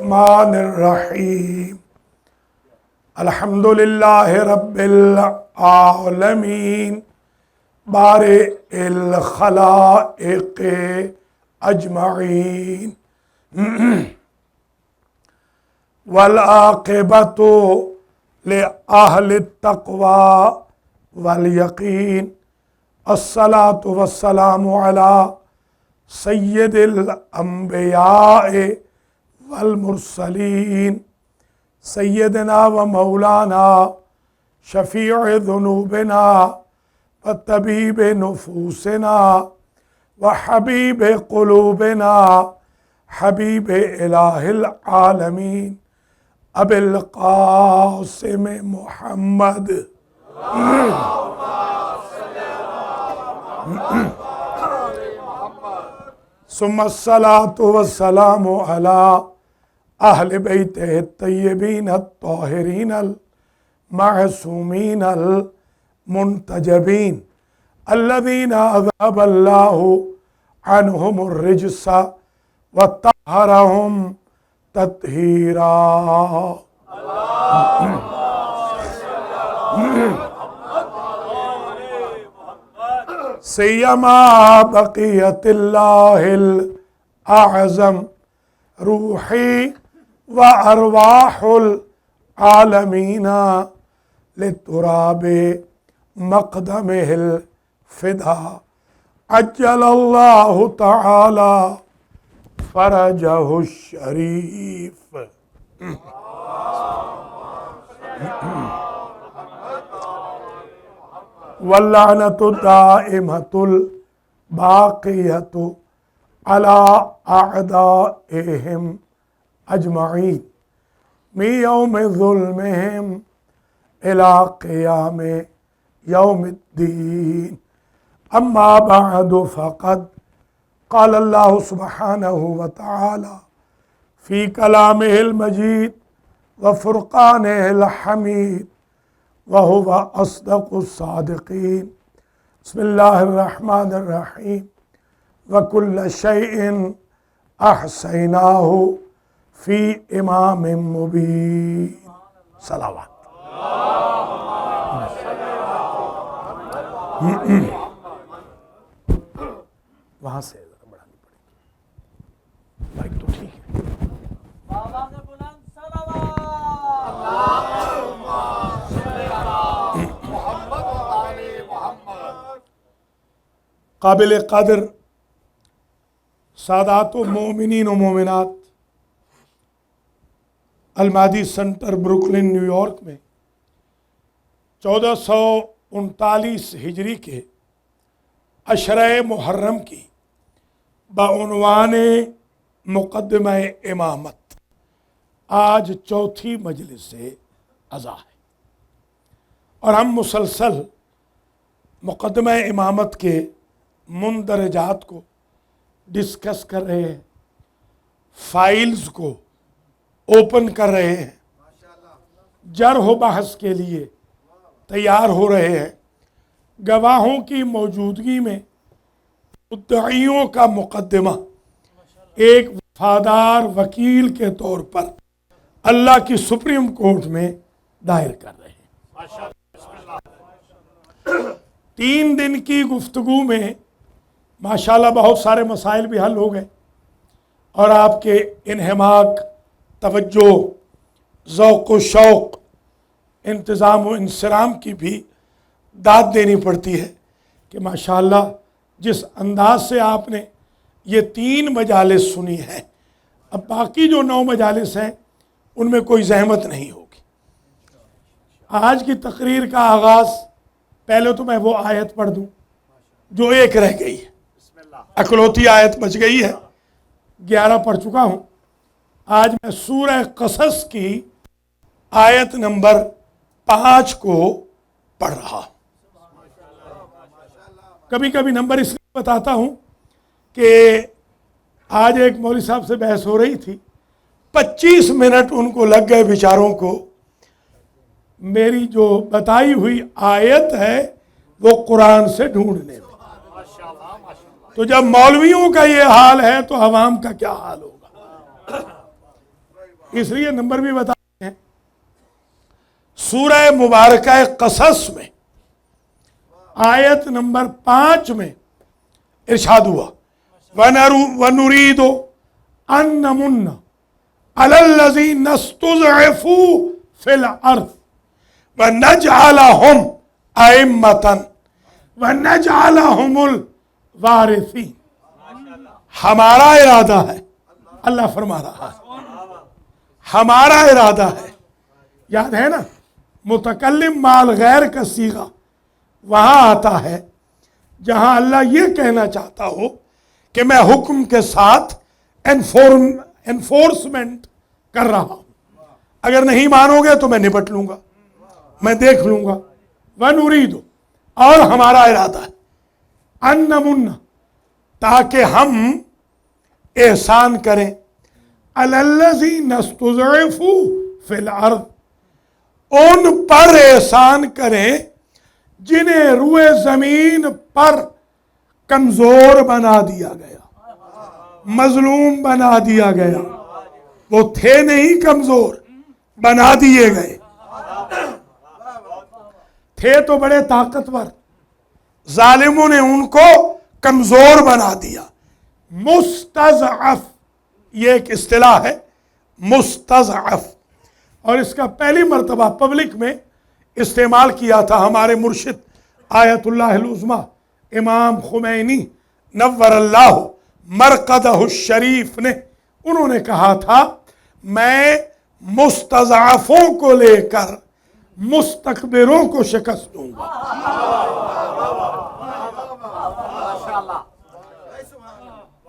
बिस्मिल्लाहिर्रहमानिर्रहीम अल्हम्दुलिल्लाहि रब्बिल आलमीन बारिइल खलाइक़ अजमईन वल आक़िबतु लिअहलित तक़वा वल यक़ीन अस्सलातु वस्सलामु अला सय्यिदिल अंबियाए वल मुरसलीन सय्यदना व मौलाना शफ़ीअ ज़ुनूबिना व तबीब नुफूसिना व हबीब क़ुलूबिना हबीब इलाहिल आलमीन अबिल क़ासिम मुहम्मद सुम्मस्सलातु वस्सलामु अला अहले बैतिहि तय्यबीन अत्ताहिरीन अल मासूमीन अल मुंतजबीन अल्लज़ीना अज़हबल्लाहु अन्हुमुर रिज्सा व तहहरहुम तत्हीरा। सय्यमा बक़ियतिल्लाहिल आज़म रूही व अरवाहुल आलमीना लितुराबे मक़दमिहिल फ़िदा अज्जलल्लाहु तआला फ़रजहुश शरीफ। वल्लानतु दाइमतुल बाक़ियतु अला अअदाइहिम अजमईन मी यौमि ज़ुल्मिहिम इला क़ियामि यौमिद्दीन। अम्मा बअदु फ़क़द क़ाल अल्लाहु सुब्हानहु व तआला फ़ी कलामिहिल मजीद व फ़ुरक़ानिहिल हमीद व हुवा अस्दक़ुस सादिक़ीन। बिस्मिल्लाहिर्रहमानिर्रहीम व कुल्ल शैइन अहसैनाहु फ़ी इमामिम मुबीन। सलावत। वहाँ से बढ़ानी पड़ेगी, माइक तो ठीक है। काबिल क़द्र सादातो मोमिनीन व मोमिनात अलमादी सेंटर ब्रुकलिन न्यूयॉर्क में 1439 हिजरी के अशरे मुहर्रम की बउनवान मुक़द्दमा इमामत आज चौथी मजलिस अज़ा है और हम मुसलसल मुक़द्दमा इमामत के मुंदरजात को डिस्कस कर रहे हैं, फाइल्स को ओपन कर रहे हैं, जर्ह बहस के लिए तैयार हो रहे हैं। गवाहों की मौजूदगी में मुद्दईयों का मुक़द्दमा एक वफादार वकील के तौर पर अल्लाह की सुप्रीम कोर्ट में दायर कर रहे हैं। 3 दिन की गुफ्तगू में माशाल्लाह बहुत सारे मसाइल भी हल हो गए और आपके इन्हमाक, तवज्जो, ज़ौक़ व शौक़, इंतज़ाम व इंसराम की भी दाद देनी पड़ती है कि माशाल्लाह जिस अंदाज से आपने ये 3 मजालिस सुनी है, अब बाकी जो 9 मजालिस हैं उनमें कोई ज़हमत नहीं होगी। आज की तकरीर का आगाज़ पहले तो मैं वो आयत पढ़ दूँ जो एक रह गई है, अकलौती आयत बच गई है, 11 पढ़ चुका हूँ। आज मैं सूरह क़सस की आयत नंबर 5 को पढ़ रहा हूँ। कभी कभी नंबर इसलिए बताता हूँ कि आज एक मौलवी साहब से बहस हो रही थी, 25 मिनट उनको लग गए बेचारों को मेरी जो बताई हुई आयत है वो कुरान से ढूंढने में। तो जब मौलवियों का ये हाल है तो अवाम का क्या हाल होगा। इसलिए नंबर भी बताते हैं। सूरह मुबारक कसस में आयत नंबर 5 में इरशाद हुआ, वनुरीदो अन्नमुन्ना अलल्लज़ीना नस्तुज़अफ़ू फिल अर्ज़ वनजअलहुम अइम्मतन वनजअलहुमुल वारिसीन। हमारा इरादा है, अल्लाह फरमा रहा है, हमारा इरादा है। याद है ना, मुतकल्लिम माल गैर का सीगा वहां आता है जहां अल्लाह ये कहना चाहता हो कि मैं हुक्म के साथ एनफोर्समेंट कर रहा हूं, अगर नहीं मानोगे तो मैं निपट लूंगा, मैं देख लूंगा। वनुरीदो, और हमारा इरादा है, अन्नमुन्ना, ताकि हम एहसान करें, अलल्लज़ीना नस्तुज़अफ़ू फिल अर्ज़, उन पर एहसान करें जिन्हें रुए जमीन पर कमजोर बना दिया गया, मजलूम बना दिया गया। वो थे नहीं कमजोर, बना दिए गए। थे तो बड़े ताकतवर, जालिमों ने उनको कमजोर बना दिया। मुस्तज़अफ़, ये एक इस्तिलाह है, मुस्तज़अफ़, और इसका पहली मर्तबा पब्लिक में इस्तेमाल किया था हमारे मुर्शिद आयतुल्लाहिल उज़्मा इमाम खुमैनी नव्वरल्लाहु मरक़दहु शरीफ ने। उन्होंने कहा था, मैं मुस्तज़अफ़ों को लेकर मुस्तकबिरों को शिकस्त दूंगा।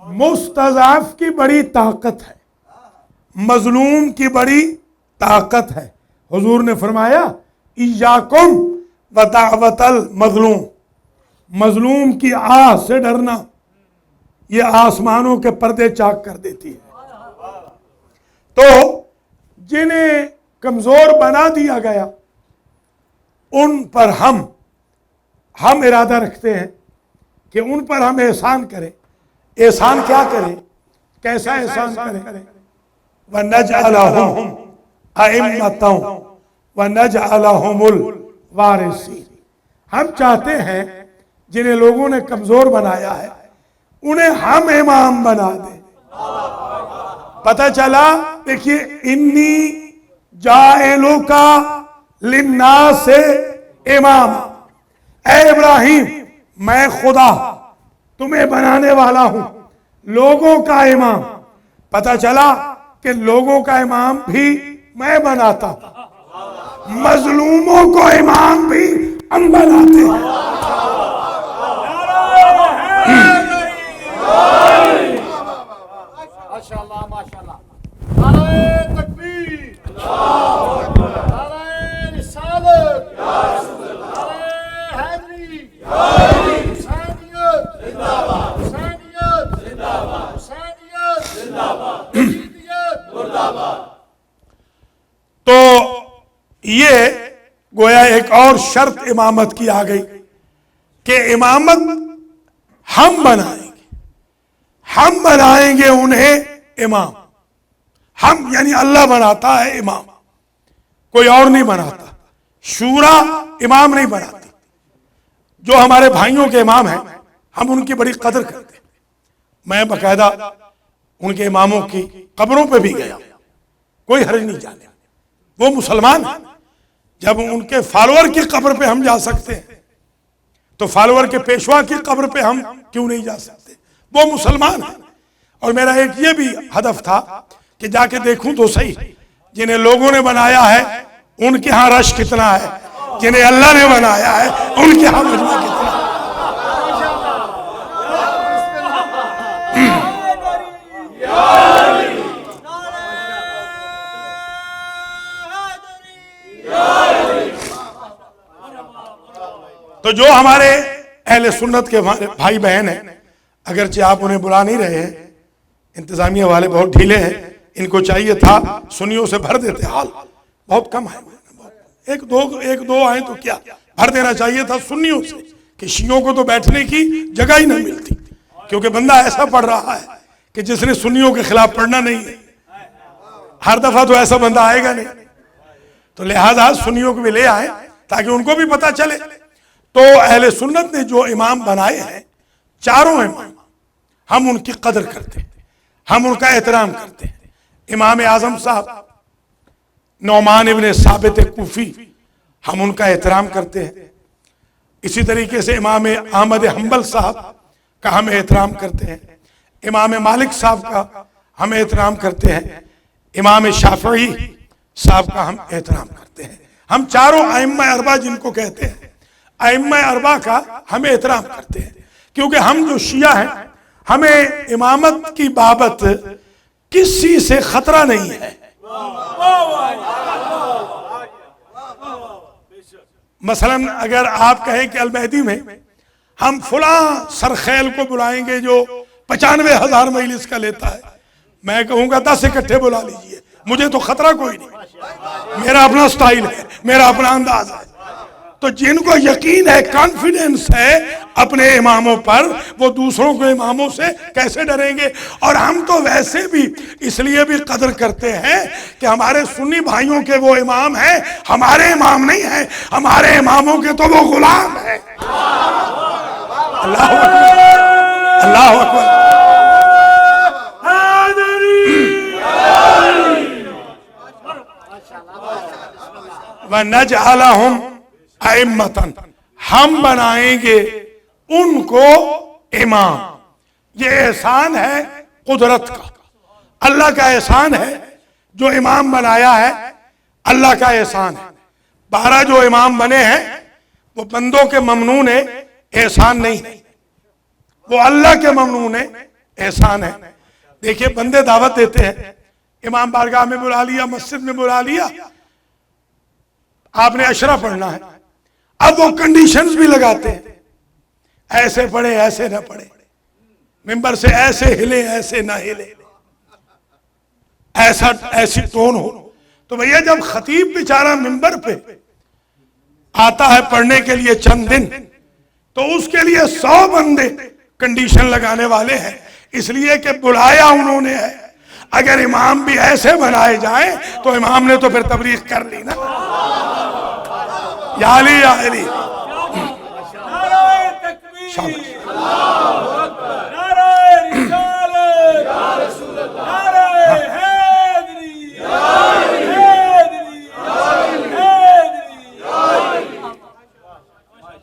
मुस्तज़अफ़ की बड़ी ताकत है, मजलूम की बड़ी ताकत है। हुजूर ने फरमाया, इय्याकुम व दावतल मजलूम, मजलूम की आह से डरना, ये आसमानों के पर्दे चाक कर देती है। तो जिन्हें कमजोर बना दिया गया उन पर हम इरादा रखते हैं कि उन पर हम एहसान करें। एहसान क्या करें, कैसा एहसान करें? वनजअलहुम अइम्मतन वनजअलहुमुल वारिसीन। हम चाहते हैं जिन्हें लोगों ने कमजोर बनाया है उन्हें हम इमाम बना दें। पता चला, देखिए, इन्नी जाइलु का लिन्नास से इमाम, ऐ इब्राहिम मैं खुदा तुम्हें बनाने वाला हूं लोगों का इमाम। पता चला कि लोगों का इमाम भी मैं बनाता हूं, मजलूमों को इमाम भी हम बनाते हैं। माशाअल्लाह माशाअल्लाह, नारे तकबीर, नारे रिसालत, नारे हैदरी, हुसैनियत जिंदाबाद, हुसैनियत जिंदाबाद, हुसैनियत जिंदाबाद, यजीदियत मुर्दाबाद। तो ये गोया एक और शर्त इमामत की आ गई कि इमामत हम बनाएंगे उन्हें इमाम। हम यानी अल्लाह बनाता है इमाम, कोई और नहीं बनाता। शूरा इमाम नहीं बनाती। जो हमारे भाइयों के इमाम हैं हम उनकी बड़ी कदर करते हैं। मैं बाकायदा उनके इमामों की कब्रों पे भी गया, कोई हर्ज नहीं जाने, वो मुसलमान हैं। जब उनके फॉलोअर की कब्र पे हम जा सकते हैं तो फॉलोअर के पेशवा की कब्र पे हम क्यों नहीं जा सकते? वो मुसलमान हैं। और मेरा एक ये भी हदफ था कि जाके देखूं तो सही, जिन्हें लोगों ने बनाया है उनके यहाँ रश कितना है, जिन्हें अल्लाह ने बनाया है उनके यहाँ मजमा कितना है। तो जो हमारे अहले सुन्नत के भाई बहन हैं, अगरचे आप उन्हें बुला नहीं रहे हैं, इंतजामिया वाले बहुत ढीले हैं, इनको चाहिए था सुन्नियों से भर देते, हाल बहुत कम है, एक दो आए तो क्या, भर देना चाहिए था सुन्नियों से कि शियों को तो बैठने की जगह ही नहीं मिलती, क्योंकि बंदा ऐसा पढ़ रहा है कि जिसने सुन्नियों के खिलाफ पढ़ना नहीं है। हर दफा तो ऐसा बंदा आएगा नहीं, तो लिहाजा सुन्नियों को भी ले आए ताकि उनको भी पता चले। तो अहले सुन्नत ने जो इमाम बनाए हैं, चारों इमाम, हम उनकी कदर करते हैं, हम उनका एहतराम करते हैं। इमाम आजम साहब नौमान इब्न साबित कूफी, हम उनका एहतराम करते हैं। इसी तरीके से इमाम अहमद हम्बल साहब का हम एहतराम करते हैं। इमाम मालिक साहब का हम एहतराम करते हैं। इमाम शाफई साहब का हम एहतराम करते हैं। हम चारों अइम्मा अरबा जिनको कहते हैं, अइम्मा अरबा का हम एहतराम करते हैं, क्योंकि हम जो शिया हैं, हमें इमामत की बाबत किसी से खतरा नहीं है। मसलन अगर आप कहें कि अल-महदी में हम फुला सरखैल को बुलाएंगे जो 95,000 मजलिस का लेता है, मैं कहूंगा 10 इकट्ठे बुला लीजिए, मुझे तो खतरा कोई नहीं, मेरा अपना स्टाइल है, मेरा अपना अंदाज है। तो जिनको यकीन है, कॉन्फिडेंस है अपने इमामों पर, वो दूसरों के इमामों से कैसे डरेंगे। और हम तो वैसे भी इसलिए भी कदर करते हैं कि हमारे सुन्नी भाइयों के वो इमाम हैं, हमारे इमाम नहीं हैं, हमारे इमामों के तो वो गुलाम हैं। अल्लाह अकबर, अल्लाह अकबर। व नजअलहुम अइम्मतन, हम बनाएंगे उनको इमाम। ये एहसान है कुदरत का, अल्लाह का एहसान है। जो इमाम बनाया है अल्लाह का एहसान है। 12 जो इमाम बने हैं वो बंदों के ममनून एहसान नहीं है, वो अल्लाह के ममनून एहसान है। देखिए, बंदे दावत देते हैं, इमाम बारगाह में बुला लिया, मस्जिद में बुला लिया, आपने अशरा पढ़ना है। अब वो कंडीशंस भी लगाते हैं, ऐसे पढ़े, ऐसे ना पढ़े, मिंबर से ऐसे हिले, ऐसे ना हिले, ऐसा ऐसी टोन हो। तो भैया, जब खतीब बेचारा मिंबर पे आता है पढ़ने के लिए चंद दिन, तो उसके लिए 100 बंदे कंडीशन लगाने वाले हैं, इसलिए कि बुलाया उन्होंने है। अगर इमाम भी ऐसे बनाए जाए तो इमाम ने तो फिर तबलीग कर ली ना। या अली, या अली।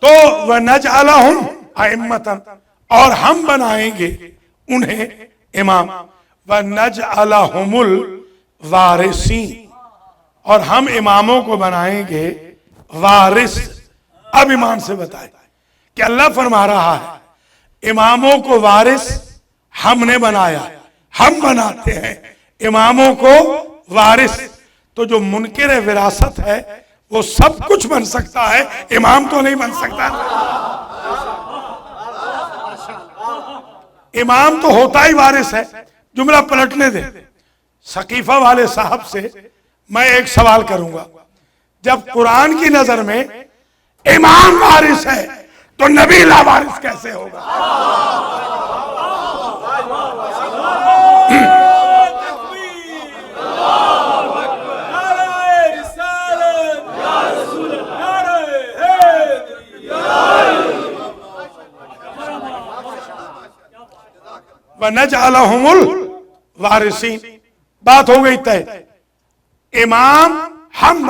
तो वह नजअलहुम अइम्मतन, और हम बनाएंगे उन्हें इमाम। वह नजअलहुमुल वारिसीन, और हम इमामों को बनाएंगे वारिस। अब इमाम से बताए कि अल्लाह फरमा रहा है इमामों को वारिस हमने बनाया, हम बनाते हैं इमामों को वारिस। तो जो मुनकिर विरासत है वो सब कुछ बन सकता है, इमाम तो नहीं बन सकता। इमाम तो होता ही वारिस है। जुमला पलटने दे। सकीफा वाले साहब से मैं एक सवाल करूंगा, जब कुरान की नजर में इमाम वारिस है तो नबी लावारिस कैसे होगा? व नजअलहुमुल वारिसीन, बात हो गई तय। इमाम हम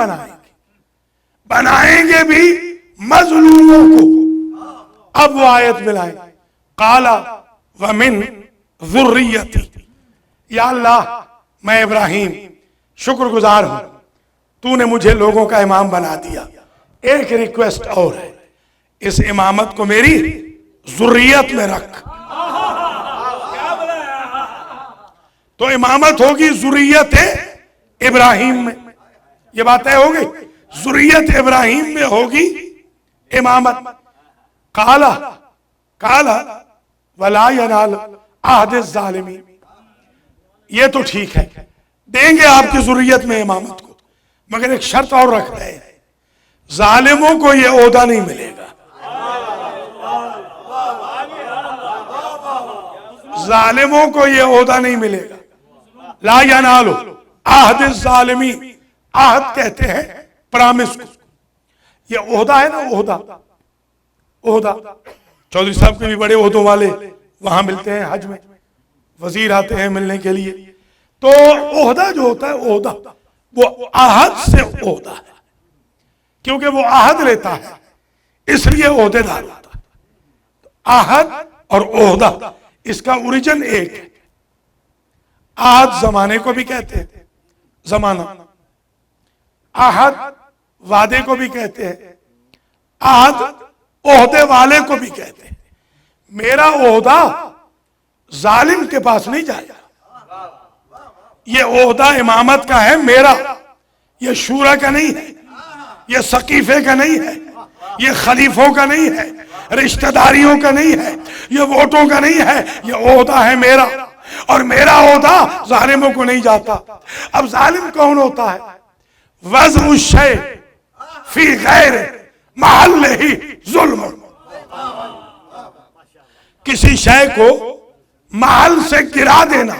बनाएंगे भी मजलूमों को। अब वो आयत मिलाए, काला व मिन ज़ुर्रियती, या अल्लाह मैं इब्राहिम शुक्रगुजार हूं, तूने मुझे लोगों का इमाम बना दिया। एक रिक्वेस्ट और है, इस इमामत को मेरी ज़ुर्रियत में रख। तो इमामत होगी ज़ुर्रियत इब्राहिम में, ये बात तय हो गई। ज़ुर्रियत इब्राहिम में होगी इमामत। काला काला वला यनाल आहद ज़ालिमीन, ये तो ठीक है, देंगे आपकी ज़ुर्रियत में इमामत को, मगर एक शर्त और रख रहे हैं, जालिमों को ये ओहदा नहीं मिलेगा। जालिमों को ये ओहदा नहीं मिलेगा। ला यनालु आहद जालिमी, आहद कहते हैं प्रामिस को। ये ओहदा है ना, ओहदा, ओहदा। चौधरी साहब के भी बड़े ओहदों वाले वहां मिलते हैं हज में, वजीर आते हैं मिलने के लिए। तो ओहदा जो होता है, ओहदा वो आहद से ओहदा है, क्योंकि वो आहद लेता है इसलिए ओहदेदार होता है। तो आहद और ओहदा इसका ओरिजिन एक है। आहद जमाने को भी कहते हैं, जमाना। आहद वादे को भी कहते हैं, आहद ओहदे वाले को भी कहते हैं। मेरा ओहदा जालिम के पास नहीं जाएगा। ये ओहदा इमामत का है मेरा, ये शूरा का नहीं है, ये सकीफे का नहीं है, ये खलीफों का नहीं है, रिश्तेदारियों का नहीं है, ये वोटों का नहीं है। ये ओहदा है मेरा, और मेरा ओहदा जालिमों को नहीं जाता। अब जालिम कौन होता है? वज़्उ शै फी गैर महल्लिही जुल्म, किसी शय को महल से गिरा देना,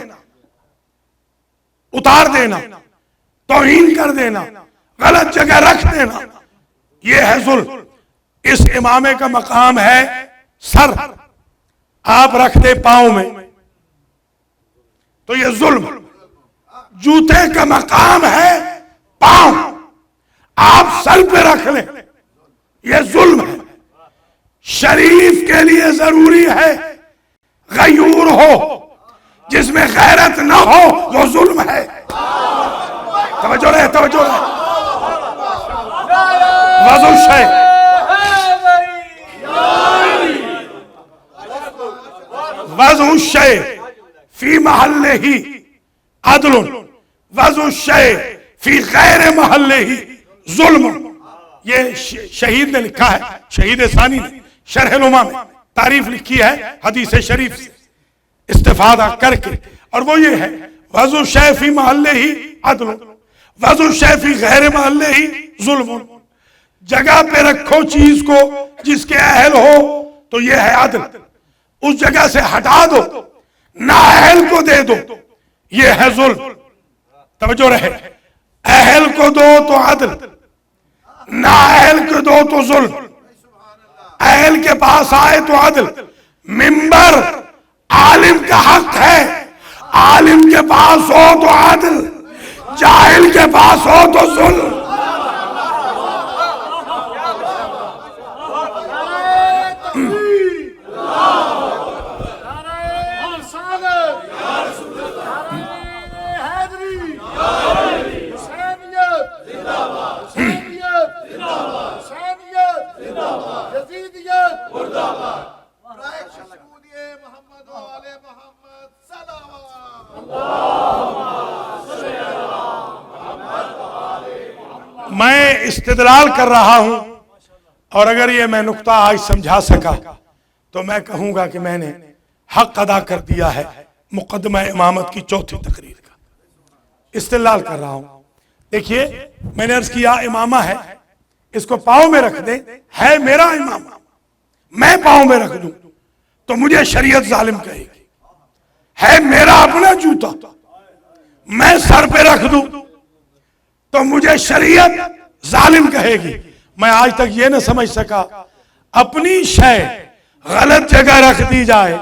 उतार देना, तौहीन कर देना, गलत जगह रख देना, यह है जुल्म। इस इमामे का मकाम है सर, आप रख दे पांव में तो यह जुल्म। जूते का मकाम है पांव, आप सर पे रख लें, यह जुल्म है। शरीफ के लिए जरूरी है गयूर हो, जिसमें गैरत ना हो वो जुल्म है। तवज्जो रहे, तवज्जो रहे। वज़्उ शै, वज़्उ शै फी महल्लिही अदलुन, वज़्उ शै फी गैर महल्लिही जुल्म। ये शहीद ने लिखा है, शहीद सानी ने शरह नुमा में तारीफ लिखी है हदीस शरीफ से इस्तिफादा करके, और वो ये है वज़्उ शै फी महल्लिही अदलुन, वज़्उ शै फी गैर महल्लिही जुल्म। जगह पे रखो चीज को जिसके अहल हो तो ये है अदल, उस जगह से हटा दो, नाअहल को दे दो, ये है जुल्म। तवज्जो रहे, अहल को दो तो अदल, नाअहल को दो तो जुल्म। अहल के पास आए तो अदल। मिंबर आलिम का हक है, आलिम के पास हो तो अदल, जाहिल के पास हो तो जुल्म। मैं इस्तिदलाल कर रहा हूं, और अगर ये मैं नुक्ता आज समझा सका तो मैं कहूंगा कि मैंने हक अदा कर दिया है मुकदमा इमामत की चौथी तकरीर का। इस्तिदलाल कर रहा हूं। देखिए, मैंने अर्ज किया इमामा है, इसको पांव में रख दे, है मेरा इमामा, मैं पांव में रख दूं तो मुझे शरीयत जालिम कहेगी। है मेरा अपना जूता, मैं सर पे रख दूं तो मुझे शरीयत जालिम कहेगी। मैं आज तक ये न समझ सका, अपनी शय गलत जगह रख दी जाए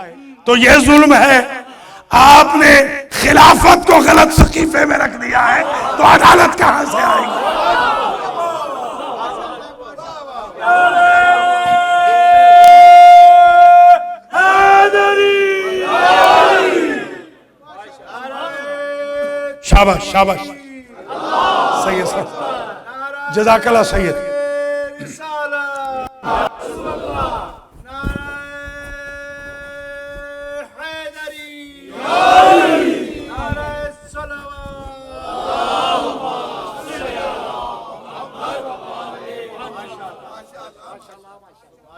तो यह जुल्म है, आपने खिलाफत को गलत सकीफे में रख दिया है तो अदालत कहां से आएगी? शाबाश, शाबाश, सैयद साहब, जज़ाकल्लाह सैयद।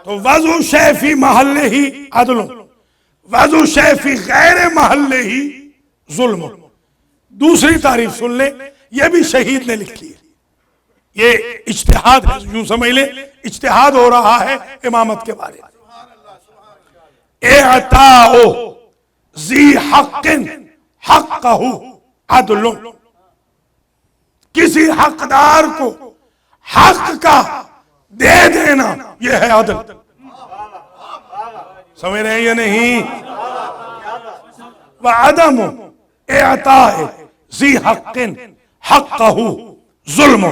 तो वज़्उ शै फी महल्लिही अदल, वज़्उ शै फी गैर महल्लिही जुल्म। दूसरी तारीफ सुन ले, यह भी शहीद ने लिखी है। ये इज्तिहाद है, यूं समझ ले इज्तिहाद हो रहा है इमामत के बारे में। एअताओ ज़ी हक़्क़िन हक़्क़हु अदलुन, किसी हकदार को हक का दे देना, यह है अदल। समझ रहे हैं या नहीं? व अदम एअताए ज़ी हक़्क़िन हक़्क़हू ज़ुल्म,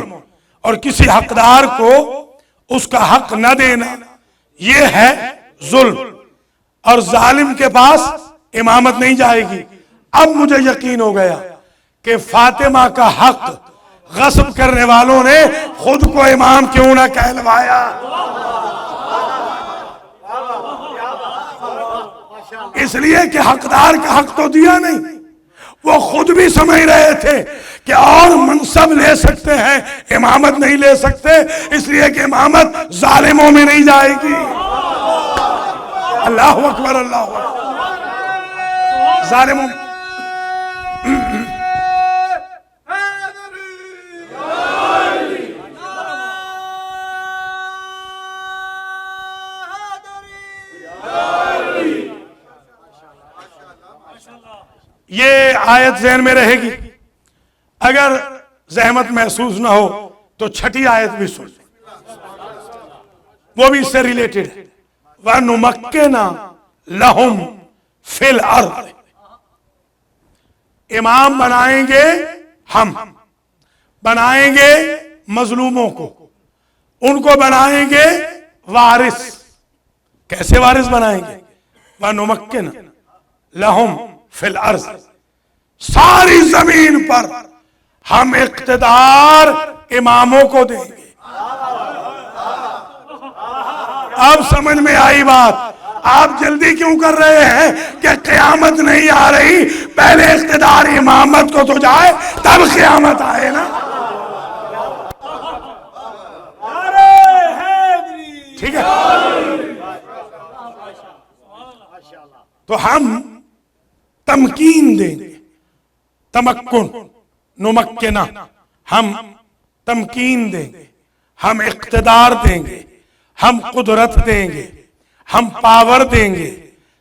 और किसी हकदार को उसका हक न देना यह है जुल्म। और जालिम के पास इमामत नहीं जाएगी। अब मुझे यकीन हो गया कि फातिमा का हक गस्ब करने वालों ने खुद को इमाम क्यों ना कहलवाया। इसलिए कि हकदार का हक तो दिया नहीं, वो खुद भी समझ रहे थे कि और मनसब ले सकते हैं, इमामत नहीं ले सकते, इसलिए कि इमामत जालिमों में नहीं जाएगी। अल्लाह अकबर, अल्लाह अकबर। जालिमों में ये आयत ज़हन में रहेगी। अगर जहमत महसूस ना हो तो छठी आयत भी सुन, वो भी इससे रिलेटेड है। व नुमक्किना लहुम फिल अर्द, इमाम बनाएंगे हम, बनाएंगे मजलूमों को, उनको बनाएंगे वारिस। कैसे वारिस बनाएंगे? व नुमक्किना लहुम फिल अर्ज़, सारी जमीन पर हम इख्तिदार इमामों को देंगे। अब समझ में आई बात। आप जल्दी क्यों कर रहे हैं कि क़यामत नहीं आ रही? पहले इख्तिदार इमामत को तो जाए, तब क़यामत आए ना। ठीक है, तो हम तमकीन देंगे, तमक्कुन, नुमक्किना, हम तमकीन देंगे, हम इख्तिदार देंगे, हम कुदरत देंगे, हम पावर देंगे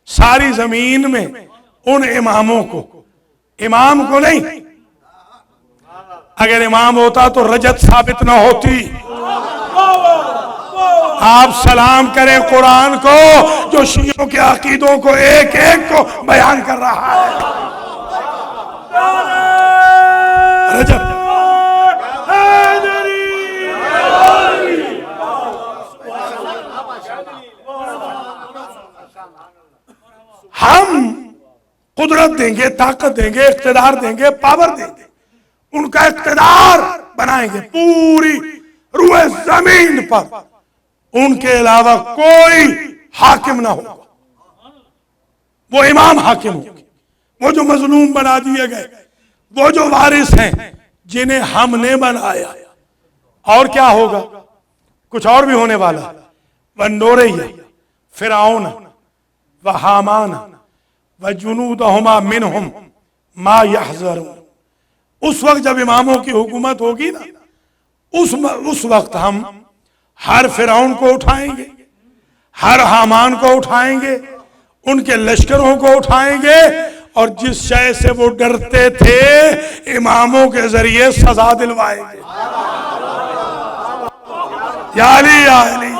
सारी जमीन में उन इमामों को, इमाम को नहीं। अगर इमाम होता तो रजत साबित ना होती। आप सलाम करें कुरान को जो शियों के अकीदों को एक एक को बयान कर रहा है। रजत हम कुदरत देंगे, ताकत देंगे, इख्तिदार देंगे, पावर देंगे, उनका इख्तिदार बनाएंगे पूरी रूए जमीन पर। उनके अलावा कोई हाकिम ना होगा, वो इमाम हाकिम होंगे। वो जो मजलूम बना दिए गए, वो जो वारिस हैं जिन्हें हमने बनाया। और क्या होगा? कुछ और भी होने वाला। व नूरैया फिरऔन व हामान व जुनूदहुमा मिनहुम मा यहज़रून। उस वक्त जब इमामों की हुकूमत होगी ना, उस वक्त हम हर फिरौन को उठाएंगे, हर हामान को उठाएंगे, उनके लश्करों को उठाएंगे, और जिस शय से वो डरते थे इमामों के जरिए सजा दिलवाएंगे। या अली, या अली।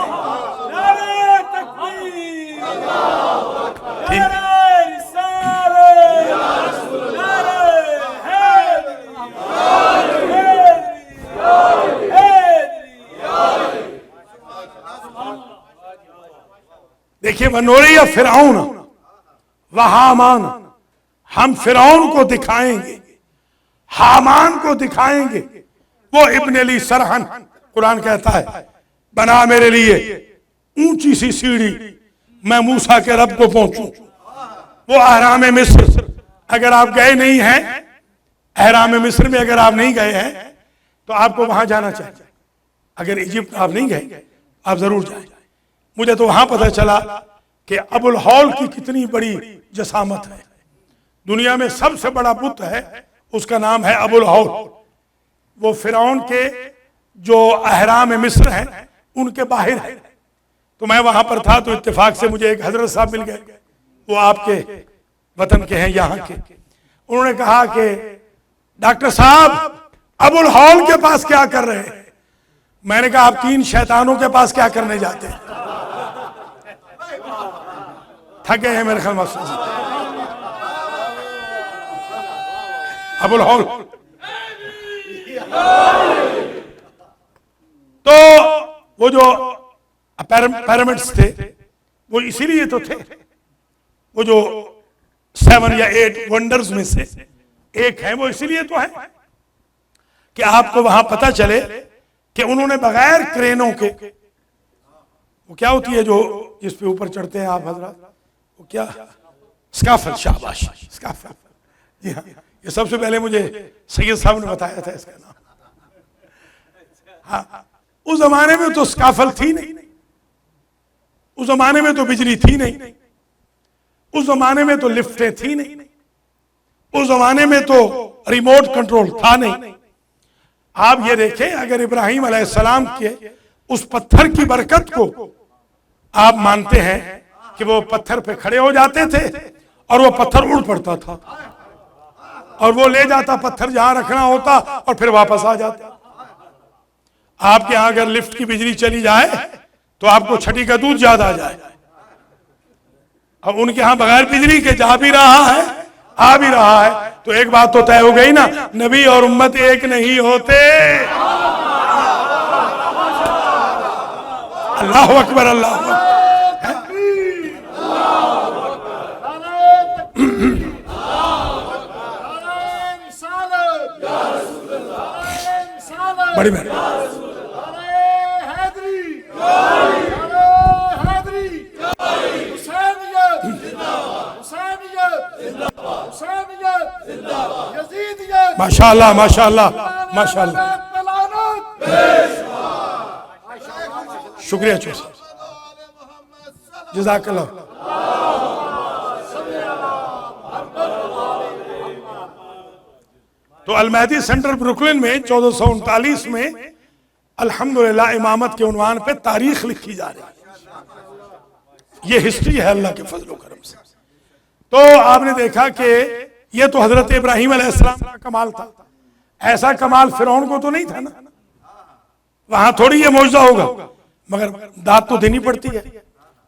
देखिए, वनूरैया फिरऔन व हामान, हम फिरौन को दिखाएंगे, हामान को दिखाएंगे। वो इब्न अली सरहन, कुरान कहता है, बना मेरे लिए ऊंची सी सीढ़ी, मैं मूसा के रब को पहुंचूं। वो अहराम मिस्र, अगर आप गए नहीं हैं, अहराम मिस्र में अगर आप नहीं गए हैं तो आपको वहां जाना चाहिए। अगर इजिप्ट आप नहीं गए, आप जरूर जाए। मुझे तो वहां पता चला कि अबुल हौल की कितनी बड़ी जसामत है। दुनिया में सबसे बड़ा बुत है, उसका नाम है अबुल हौल। वो फिरौन के जो अहराम मिस्र हैं उनके बाहर है। तो मैं वहां पर था, तो इत्तेफाक से मुझे एक हजरत साहब मिल गए, वो आपके वतन के हैं, यहाँ के। उन्होंने कहा कि डॉक्टर साहब अबुल हौल के पास क्या कर रहे हैं? मैंने कहा आप 3 शैतानों के पास क्या करने जाते हैं? थके हैं मेरे ख्याल मकसद से। अबुल हौल तो वो जो पिरामिड्स थे वो इसीलिए तो थे, वो जो 7 या 8 वंडर्स में से एक है, वो इसीलिए तो है कि आपको वहां पता चले कि उन्होंने बगैर क्रेनों के, वो क्या होती है जो जिस पे ऊपर चढ़ते हैं आप हजरत, वो क्या, स्काफल, शाबाश स्काफल, जी हाँ, ये सबसे पहले मुझे सैयद साहब ने बताया था इसका नाम। हाँ, उस जमाने में तो स्काफल थी नहीं, उस जमाने में तो बिजली थी नहीं, उस जमाने में तो लिफ्टें थी नहीं, उस जमाने में तो रिमोट कंट्रोल था नहीं। आप ये देखें, अगर इब्राहिम अलैहिस्सलाम के उस पत्थर की बरकत को आप मानते हैं कि वो पत्थर पे खड़े हो जाते थे और वो पत्थर उड़ पड़ता था और वो ले जाता पत्थर जहां रखना होता और फिर वापस आ जाता। आपके यहां अगर लिफ्ट की बिजली चली जाए तो आपको छठी का दूध याद आ जाए। अब उनके यहां बगैर बिजली के जा भी रहा है, आ भी रहा है, तो एक बात तो तय हो गई ना, नबी और उम्मत एक नहीं होते। अल्लाह अकबर, अल्लाह अकबर। बड़ी मेहरबानी। माशाअल्लाह माशाअल्लाह माशाअल्लाह, शुक्रिया चौधरी, जज़ाकल्लाह। तो अल-महदी सेंटर ब्रुकलिन में 1439 में अल्हम्दुलिल्लाह इमामत के उन्वान पे तारीख लिखी जा रही है। ये हिस्ट्री है अल्लाह के फजल करम से। तो आपने देखा कि ये तो हजरत इब्राहिम अलैहिस्सलाम का कमाल था, ऐसा कमाल फिरौन को तो नहीं था ना। वहां थोड़ी ये मौजूदा होगा, मगर दाद तो देनी पड़ती है।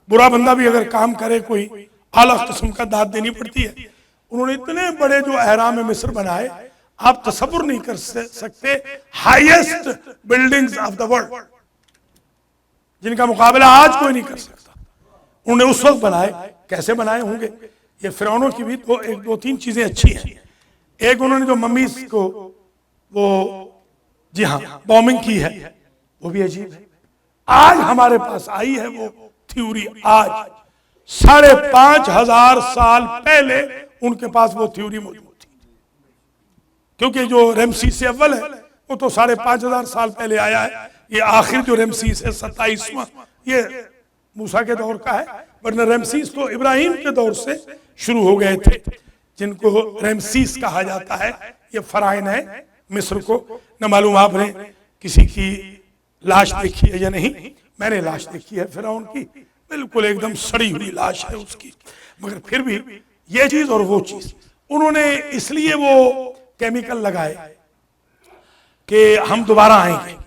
बुरा बंदा भी अगर काम करे कोई आला किस्म का दाद देनी पड़ती है। उन्होंने इतने बड़े जो अहराम मिस्र बनाए, आप तसव्वुर नहीं कर सकते, highest buildings of the world, जिनका मुकाबला आज कोई नहीं कर सकता। उन्होंने उस वक्त बनाए, कैसे बनाए होंगे? ये फिरौनों की भी तो 1-2-3 चीजें अच्छी हैं। एक, उन्होंने जो मम्मीज को वो, जी हाँ, बॉम्बिंग की है, वो भी अजीब है। आज हमारे पास आई है वो थ्योरी, आज 5,500 साल पहले उनके पास वो थ्योरी मौजूद थी, क्योंकि जो रमसीस से अव्वल है वो तो 5,500 साल पहले आया है। ये आखिर जो रमसीस है 27वां, ये मूसा के दौर का है, वरना रमसीस तो इब्राहिम के दौर से शुरू हो गए थे, जिनको रमसीस कहा जाता है। ये फराइन है मिस्र को। न मालूम आपने किसी की लाश देखी है या नहीं, मैंने लाश देखी है फिरौन की, बिल्कुल एकदम सड़ी हुई लाश है उसकी। मगर फिर भी ये चीज और वो चीज, उन्होंने इसलिए वो केमिकल लगाए कि हम दोबारा आएंगे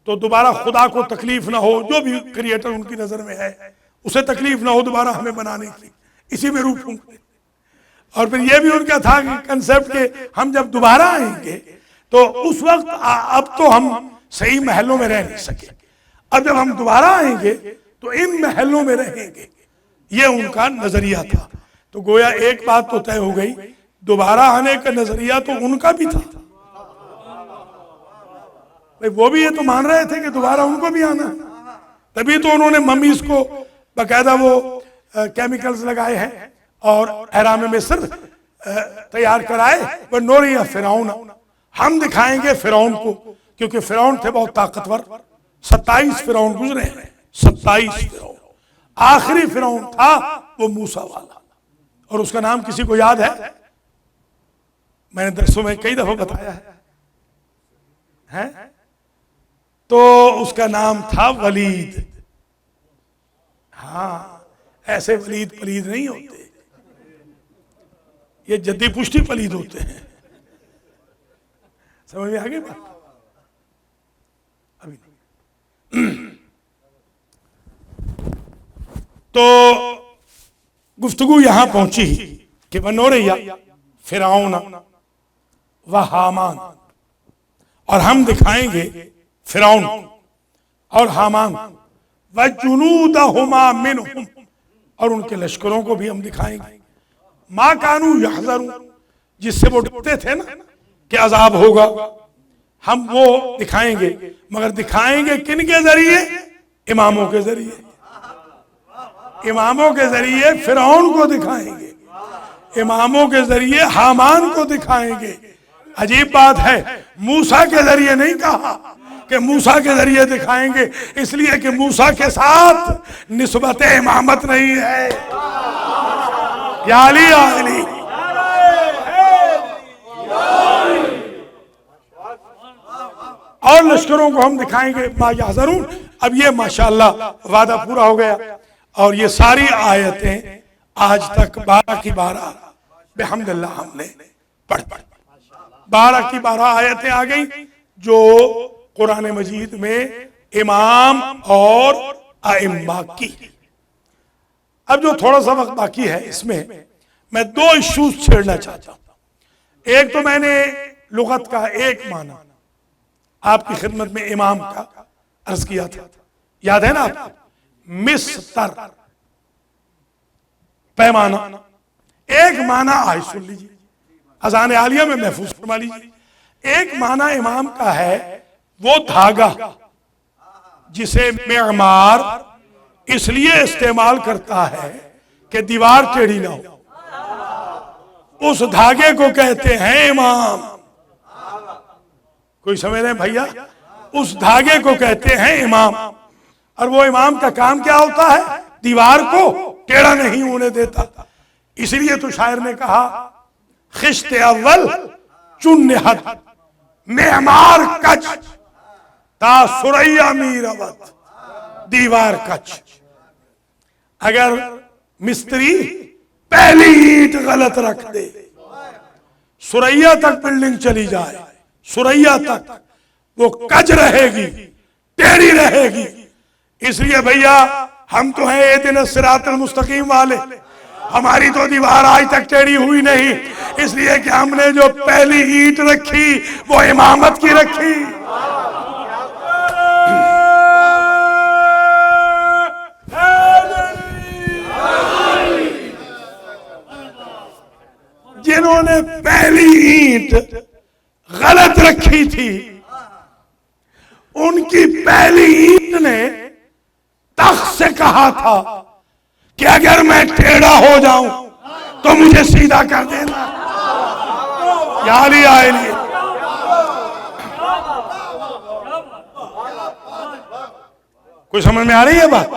तो दोबारा खुदा को तकलीफ ना हो, जो भी क्रिएटर उनकी नजर में है उसे तकलीफ ना हो दोबारा हमें बनाने की, इसी में रूप होंगे। और फिर यह भी उनका था कि कंसेप्ट के हम जब दोबारा आएंगे तो उस वक्त अब तो हम सही महलों में रह नहीं सके, अब जब हम दोबारा आएंगे तो इन महलों में रहेंगे। ये उनका नजरिया था। तो गोया एक बात तो तय हो गई, दोबारा आने का नजरिया तो उनका भी था। वो भी ये तो मान रहे थे कि दोबारा उनको भी आना, तभी तो उन्होंने मम्मीज को बाकायदा वो केमिकल्स लगाए हैं और अहराम मिस्र तैयार कराए। वह नोरिया फिरौन, हम दिखाएंगे फिरौन को, क्योंकि फिरौन थे बहुत ताकतवर। 27 फिरौन गुजरे हैं, 27 फिरौन। आखिरी फिरौन था वो मूसा वाला, और उसका नाम किसी को याद है? मैंने दरसों में कई दफा बताया है? तो उसका नाम था वलीद। हाँ, ऐसे वलीद पलीद नहीं होते, ये जद्दी पुष्टि पलीद होते हैं। समझ में आ गई बात? अभी नहीं। तो गुफ्तगू यहां पहुंची कि बनो रैया फिरौन व हामान, और हम दिखाएंगे फिरौन और हामान व जुनूदहुमा मिनहुम, और उनके लश्करों को भी हम दिखाएंगे। मा कानू यहज़रून, जिससे वो डरते थे ना कि अजाब होगा, हम वो दिखाएंगे। मगर दिखाएंगे किन के जरिए? इमामों के जरिए। इमामों के जरिए फिरौन को दिखाएंगे, इमामों के जरिए हामान को दिखाएंगे। अजीब बात है, मूसा के जरिए नहीं कहा कि मूसा के जरिए दिखाएंगे, इसलिए कि मूसा के साथ निस्बत इमामत नहीं है। या अली या अली। और लश्करों को हम दिखाएंगे मा यहज़रून। अब ये माशाअल्लाह वादा पूरा हो गया, और ये सारी आयतें आज तक 12 की 12 बिहम्दिल्लाह हमने पढ़ 12 की 12 आयतें आ गई जो कुरान मजीद में इमाम और आइम्मा की। अब जो थोड़ा सा वक्त बाकी है, इसमें मैं 2 इश्यूज छेड़ना चाहता हूं। एक तो मैंने लुगत का एक माना आपकी खिदमत में इमाम का अर्ज किया था, याद है ना आपको? मिस्तर, पैमाना। एक माना आज सुन लीजिए, अजान आलिया में महफूज फरमा लीजिए। एक माना इमाम का है वो धागा जिसे मेमार इसलिए इस्तेमाल करता है कि दीवार टेढ़ी ना हो, उस धागे को कहते हैं इमाम। कोई समझ रहे हैं भैया? उस धागे को कहते हैं इमाम। और वो इमाम का काम क्या होता है? दीवार को टेढ़ा नहीं होने देता। इसलिए तो शायर ने कहा खिश्ते अव्वल चुन्नहत मेमार कच ता सुरैया मीरवत, दीवार कच। अगर मिस्त्री पहली ईंट गलत रख दे, सुरैया तक बिल्डिंग चली जाए, सुरैया तक वो कच रहेगी, टेढ़ी रहेगी। इसलिए भैया हम तो हैं एदिन सिरातल मुस्तकीम वाले, हमारी तो दीवार आज तक टेढ़ी हुई नहीं, इसलिए कि हमने जो पहली ईंट रखी वो इमामत की रखी। जिन्होंने पहली ईंट गलत रखी थी, उनकी पहली ईंट ने तख्त से कहा था कि अगर मैं टेढ़ा हो जाऊं तो मुझे सीधा कर देना। याद ही आए नहीं। कोई समझ में आ रही है बात?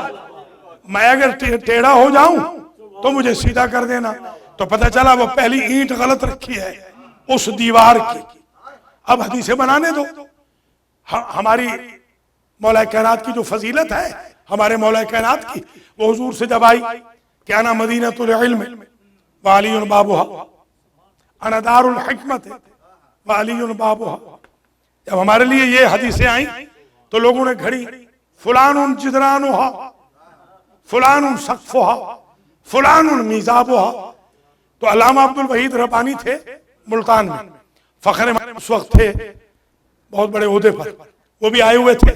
मैं अगर टेढ़ा हो जाऊं तो मुझे सीधा कर देना। तो पता चला वो पहली ईंट गलत रखी है उस दीवार की। अब हदीसें बनाने दो। हमारी मौला कायनात की जो फजीलत है, हमारे मौला कायनात की, वो हुजूर से जब आई क्या ना मदीनतुल इल्म व अलीयुन बाबुहा, अना दारुल हिकमत व अलीयुन बाबुहा। जब हमारे लिए ये हदीसें आई तो लोगों ने घड़ी फुलानुन जिदरानुहा, फुलानुन सक़्फ़ुहा, फुलानुन मीज़ाबुहा। तो अल्लामा अब्दुल वहीद रब्बानी थे मुल्तान में, फखर उस वक्त थे बहुत बड़े ओहदे पर, वो भी आए हुए थे।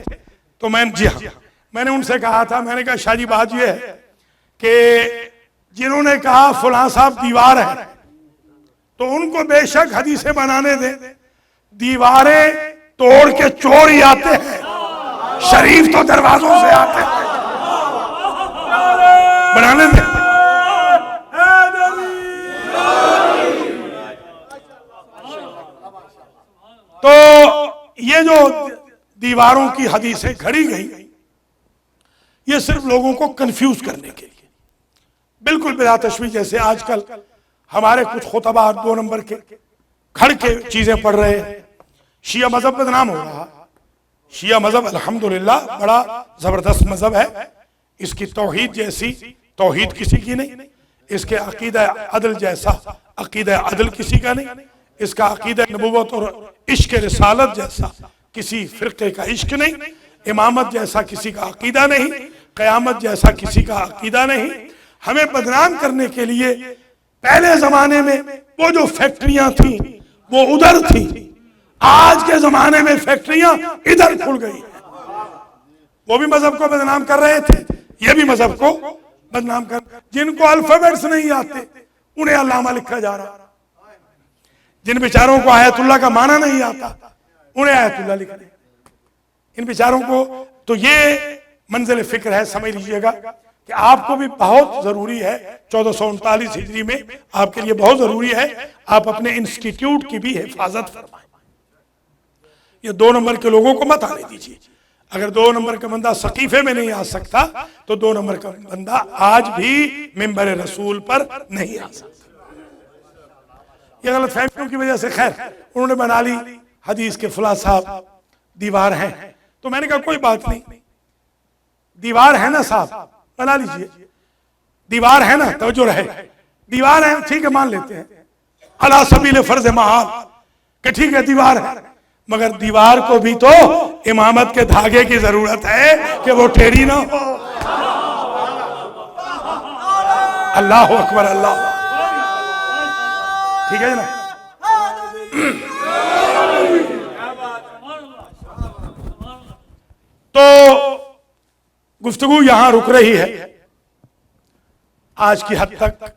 तो मैंने उनसे कहा था, मैंने कहा शाह जी बात ये है कि जिन्होंने कहा फलां साहब दीवार है, तो उनको बेशक हदीसें बनाने दे, दीवारें तोड़ के चोर ही आते हैं, शरीफ तो दरवाजों से आते हैं। बनाने दे। तो ये जो दीवारों की हदीसें घड़ी गई, ये सिर्फ लोगों को कंफ्यूज करने के लिए, बिल्कुल बिला तशवीश। जैसे आजकल हमारे कुछ खुतबा 2 नंबर के खड़ के चीजें पढ़ रहे हैं। शिया मजहब बदनाम हो रहा। शिया मजहब अल्हम्दुलिल्लाह बड़ा जबरदस्त मजहब है। इसकी तौहीद जैसी तौहीद किसी की नहीं, इसके अकीदा अदल जैसा अकीदा अदल किसी का नहीं, इसका अकीदा नबूवत और इश्क रिसालत जैसा किसी फिरके का इश्क नहीं, इमामत जैसा किसी का अकीदा नहीं, क़यामत जैसा किसी का अकीदा नहीं। हमें बदनाम करने के लिए पहले जमाने में वो जो फैक्ट्रियां थी वो उधर थी, आज के जमाने में फैक्ट्रियां इधर खुल गई हैं। वो भी मजहब को बदनाम कर रहे थे, ये भी मजहब को बदनाम कर। जिनको अल्फाबेट्स नहीं आते उन्हें अल्लामा लिखा जा रहा, जिन बेचारों को आयतुल्लाह का माना नहीं आता उन्हें आयतुल्लाह लिख रहे। इन बेचारों को तो ये मंजिल फिक्र है, समझ लीजिएगा कि आपको भी बहुत जरूरी है, 1439 हिजरी में आपके लिए बहुत जरूरी है आप अपने इंस्टीट्यूट की भी हिफाजत फरमाएं। ये 2 नंबर के लोगों को मत आने दीजिए। अगर 2 नंबर का बंदा सकीफे में नहीं आ सकता तो 2 नंबर का बंदा आज भी मिंबर रसूल पर नहीं आ सकता। ये गलत फहमियों की वजह से खैर उन्होंने बना ली हदीस के फुला साहब दीवार हैं, तो मैंने कहा कोई बात नहीं, दीवार है ना साहब बना लीजिए, दीवार है ना, तवज्जो रहे, दीवार है ठीक है, मान लेते हैं अला सबील फर्ज महाल कि ठीक है दीवार है, मगर दीवार को भी तो इमामत के धागे की जरूरत है कि वो टेढ़ी ना हो। अल्लाह अकबर, अल्लाह, ठीक है ना। तो गुफ्तगू यहां रुक रही है आज की हद तक।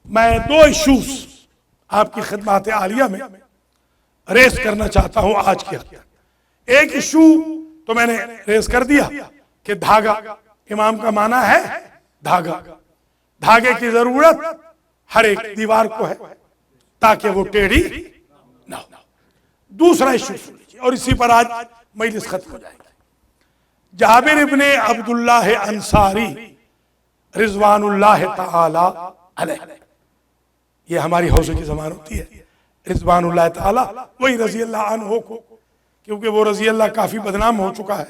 मैं 2 इश्यूज आपकी खिदमत आलिया में रेस करना चाहता हूं आज की हद तक। एक इशू तो मैंने रेस कर दिया कि धागा, इमाम का माना है धागा, धागे की जरूरत हर एक दीवार को है ताकि वो टेढ़ी ना हो। दूसरा इशू सुन लीजिए और इसी पर आज मजलिस खत्म हो जाएगी। जाबिर इब्ने अब्दुल्लाह अंसारी रिजवानुल्लाह ताला अलैह, ये हमारी हौसले की जबान होती है, रिजवानुल्लाह ताला, वही रजी अल्लाह अन्हु को, क्योंकि वो रजी अल्लाह काफी बदनाम हो चुका है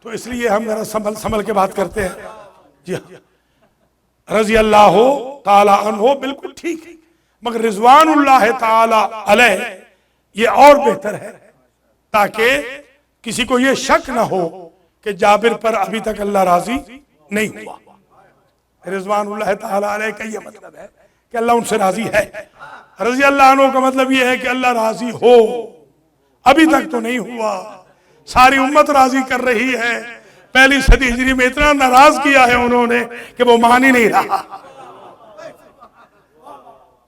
तो इसलिए हम जरा संभल के बात करते हैं। जी हाँ, रजी अल्लाह ताला अन्हु बिल्कुल ठीक है, मगर रिजवानुल्लाह ताला अलैह ये और बेहतर है ताकि किसी को ये शक ना हो कि जाबिर पर अभी तक अल्लाह राजी नहीं हुआ। रिजवानुल्लाह ताला अलैह का ये मतलब है कि अल्लाह उनसे राजी है। रजी अल्लाह अन्हु का मतलब ये है कि अल्लाह राजी हो, अभी तक तो नहीं हुआ, सारी उम्मत राजी कर रही है। पहली सदी हिजरी में इतना नाराज किया है उन्होंने कि वो मान ही नहीं रहा।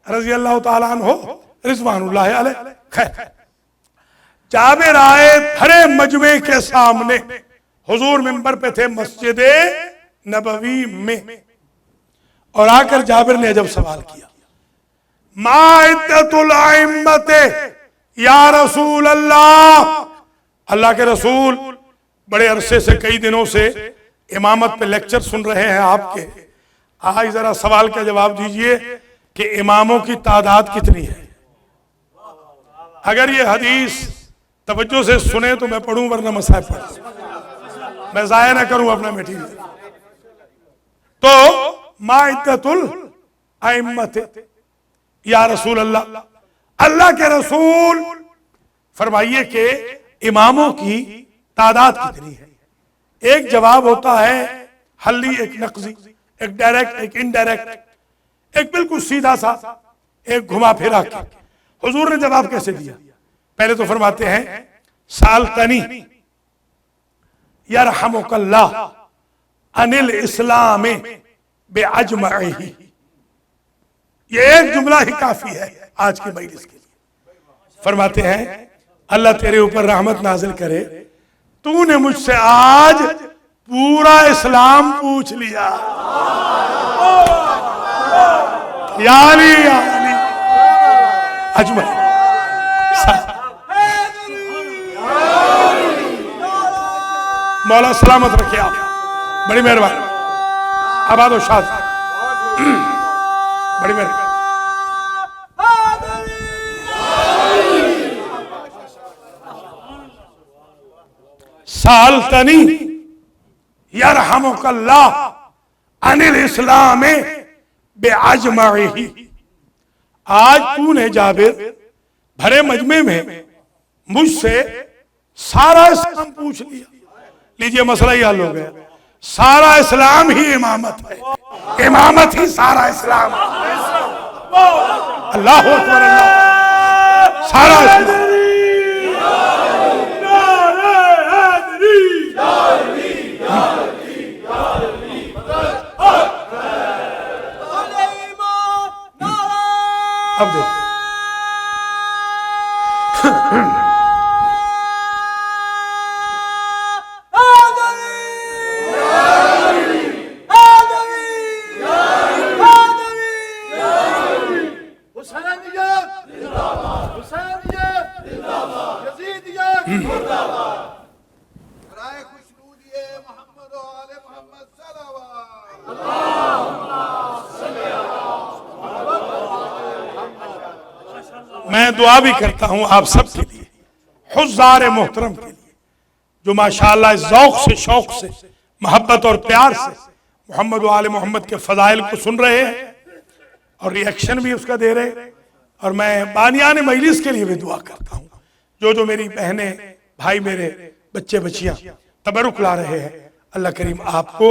रजी अल्लाह ताला अन्हु रिजवानुल्लाह अलैह। खैर, जाबिर आए भरे मजमे के सामने, हुजूर मिंबर पे थे मस्जिद नबवी में, और आकर जाबिर ने जब सवाल किया, मा इद्दतुल अइम्मत या रसूल अल्लाह, अल्लाह के रसूल बड़े अरसे से, कई दिनों से इमामत पे लेक्चर सुन रहे हैं आपके, आज जरा सवाल का जवाब दीजिए कि इमामों की तादाद कितनी है। अगर ये हदीस तवज्जो से सुने तो मैं पढ़ूं, वरना मसाइब पढ़, मैं जाया ना करूं अपना मटीरियल। तो मा इद्दतुल अइम्मत या रसूल अल्लाह, अल्लाह के रसूल फरमाइए कि इमामों की तादाद कितनी है। एक जवाब होता है हल्ली, एक नक्जी, एक डायरेक्ट, एक इनडायरेक्ट, एक बिल्कुल सीधा सा, एक घुमा फिरा के। हुजूर ने जवाब कैसे दिया? पहले तो फरमाते हैं सालतनी यरहमुकल्लाह अनिल इस्लाम बेअजमइही, ये एक जुमला ही काफी है आज की मजलिस के लिए। फरमाते हैं अल्लाह तेरे ऊपर रहमत नाजिल करे, तूने मुझसे आज पूरा इस्लाम पूछ लिया। यानी अजमल, मौला सलामत रखे आप, बड़ी मेहरबानी। आबाद और शाद, बड़ी मेहरबानी। सालतनी यरहमुकल्लाह अनिल इस्लाम बेअजमइही, आज तूने जाबिर भरे मजमे में मुझसे सारा इस्लाम पूछ लिया, लीजिए मसला ही हल हो गया। सारा इस्लाम ही इमामत है, इमामत ही सारा इस्लाम। अल्लाह अकबर, अल्लाह, सारा इस्लाम। अब देखो हुसैनियत जिंदाबाद, हुसैनियत जिंदाबाद, यजीदियत मुर्दाबाद। राय खुशनूदिए मोहम्मद और आले मोहम्मद सल्लल्लाहु मैं दुआ भी करता हूं आप सब के लिए, हुज़्ज़ार मोहतरम के लिए, जो माशाअल्लाह ज़ौक़ से, शौक़ से, मोहब्बत और प्यार से मोहम्मद व आले मोहम्मद के फ़ज़ाइल को सुन रहे हैं और रिएक्शन भी उसका दे रहे हैं। और मैं बानियान मजलिस के लिए भी दुआ करता हूँ, जो मेरी बहनें, भाई, मेरे बच्चे बच्चियाँ तबरुक ला रहे हैं, अल्लाह करीम आपको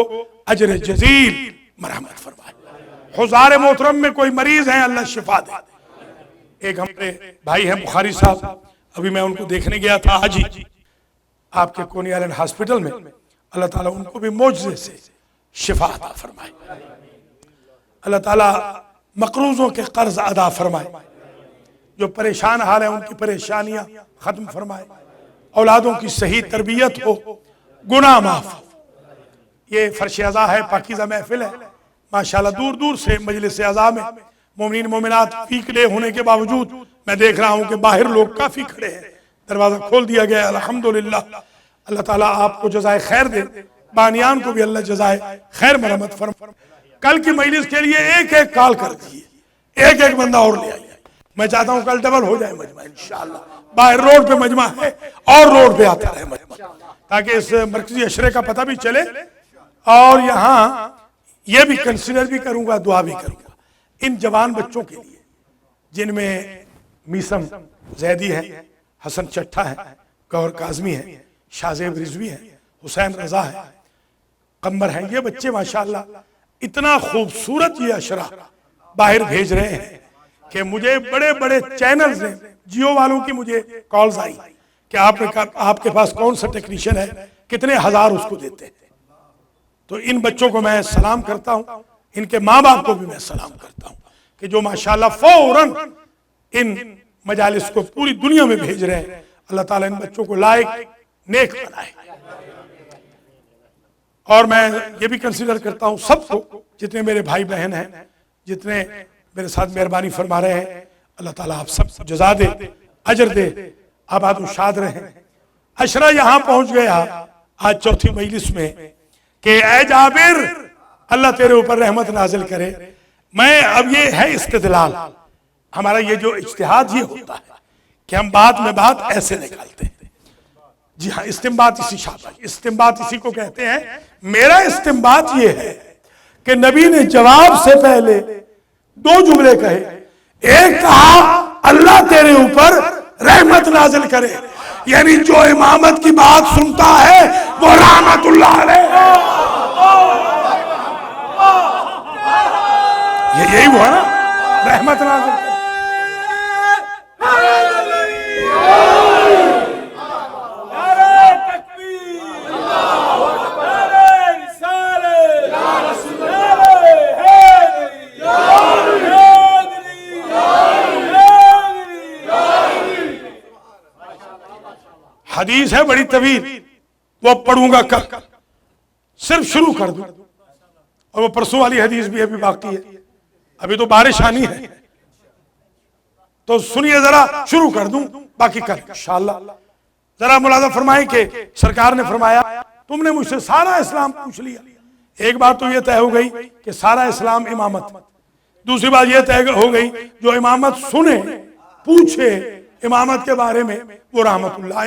अजर जजील मरहमत फरमाए। हुज़्ज़ार मोहतरम में कोई मरीज है, अल्लाह शिफा दे। एक हमारे भाई हैं बुखारी साहब, अभी मैं उनको देखने गया था आज ही आपके कोनी आइलैंड हॉस्पिटल में। अल्लाह ताला उनको भी मौजज़े से शिफा अता फरमाए, अल्लाह ताला मकरूजों के कर्ज अदा फरमाए, जो परेशान हाल है उनकी परेशानियां खत्म फरमाए, औलादों की सही तरबियत हो, गुनाह माफ हो। ये फर्श अज़ा है, पाकीज़ा महफिल है माशाल्लाह। दूर दूर से मजलिस अज़ा में मोमिनीन मोमिनात वीकडे होने के बावजूद मैं देख रहा हूँ कि बाहर लोग काफ़ी खड़े हैं, दरवाज़ा खोल दिया गया है। अल्हम्दुलिल्लाह, अल्लाह ताला आपको जज़ाए खैर दे, बानियान को भी अल्लाह जज़ाए खैर मरहमत फरमाए। कल की मजलिस के लिए एक एक कॉल कर दिए, एक एक बंदा और ले आइए। मैं चाहता हूँ कल डबल हो जाए मजमा इंशाअल्लाह। बाहर रोड पे मजमा है और रोड पे आता रहे मजमा, ताकि इस मरकजी अशरे का पता भी चले। और यहाँ ये भी कंसिडर भी करूंगा, दुआ भी करूंगा इन जवान बच्चों के लिए, जिनमें मीसम जैदी है, हसन चट्टा है, गौर काजमी है, शाहजेब रिजवी है, हुसैन रजा है, कम्बर है। ये बच्चे माशाअल्लाह इतना खूबसूरत ये अशरा बाहर भेज रहे हैं कि मुझे बड़े बड़े चैनल्स ने, जियो वालों की मुझे कॉल्स आई कि आपके पास कौन सा टेक्नीशियन है, कितने हजार उसको देते हैं। तो इन बच्चों को मैं सलाम करता हूँ, इनके माँ बाप को भी मैं सलाम करता हूँ कि जो माशाअल्लाह फौरन इन मजालिस को पूरी दुनिया में भेज रहे हैं। अल्लाह ताला इन बच्चों को लायक नेक बनाए। और मैं ये भी कंसीडर करता हूँ सबको, जितने मेरे भाई बहन हैं, जितने मेरे साथ मेहरबानी फरमा रहे हैं, अल्लाह ताला आप सब जज़ा दे, अजर दे, आबाद और शाद रहें। अशरा यहाँ पहुँच गया आज चौथी मजलिस में कि ए जाबिर, अल्लाह तेरे ऊपर रहमत नाजिल करे। मैं अब ये है इस्तिदलाल, हमारा ये जो इज्तिहाद ये होता है कि हम बात में बात ऐसे निकालते हैं। जी हाँ, इस्तिंबात इसी शाबाश, इस्तिंबात इसी को कहते हैं। मेरा इस्तिंबात ये है कि नबी ने जवाब से पहले दो जुमले कहे। एक कहा अल्लाह तेरे ऊपर रहमत नाजिल करे, यानी जो इमामत की बात सुनता है वो रहमतुल्लाह अलैह। यही हुआ ना, रहमत नाजिल करे। हदीस है बड़ी तवील, वो पढ़ूंगा कल, सिर्फ शुरू कर दूं। और वो परसों वाली हदीस भी अभी बाकी है, अभी तो बारिश आनी है, तो सुनिए जरा, शुरू कर दूं, बाकी कल इंशाअल्लाह। जरा मुलाजा फरमाए कि सरकार ने फरमाया तुमने मुझसे सारा इस्लाम पूछ लिया। एक बात तो यह तय हो गई कि सारा इस्लाम इमामत, दूसरी बात यह तय हो गई जो इमामत सुने, पूछे इमामत के बारे में, वो रहमतुल्लाह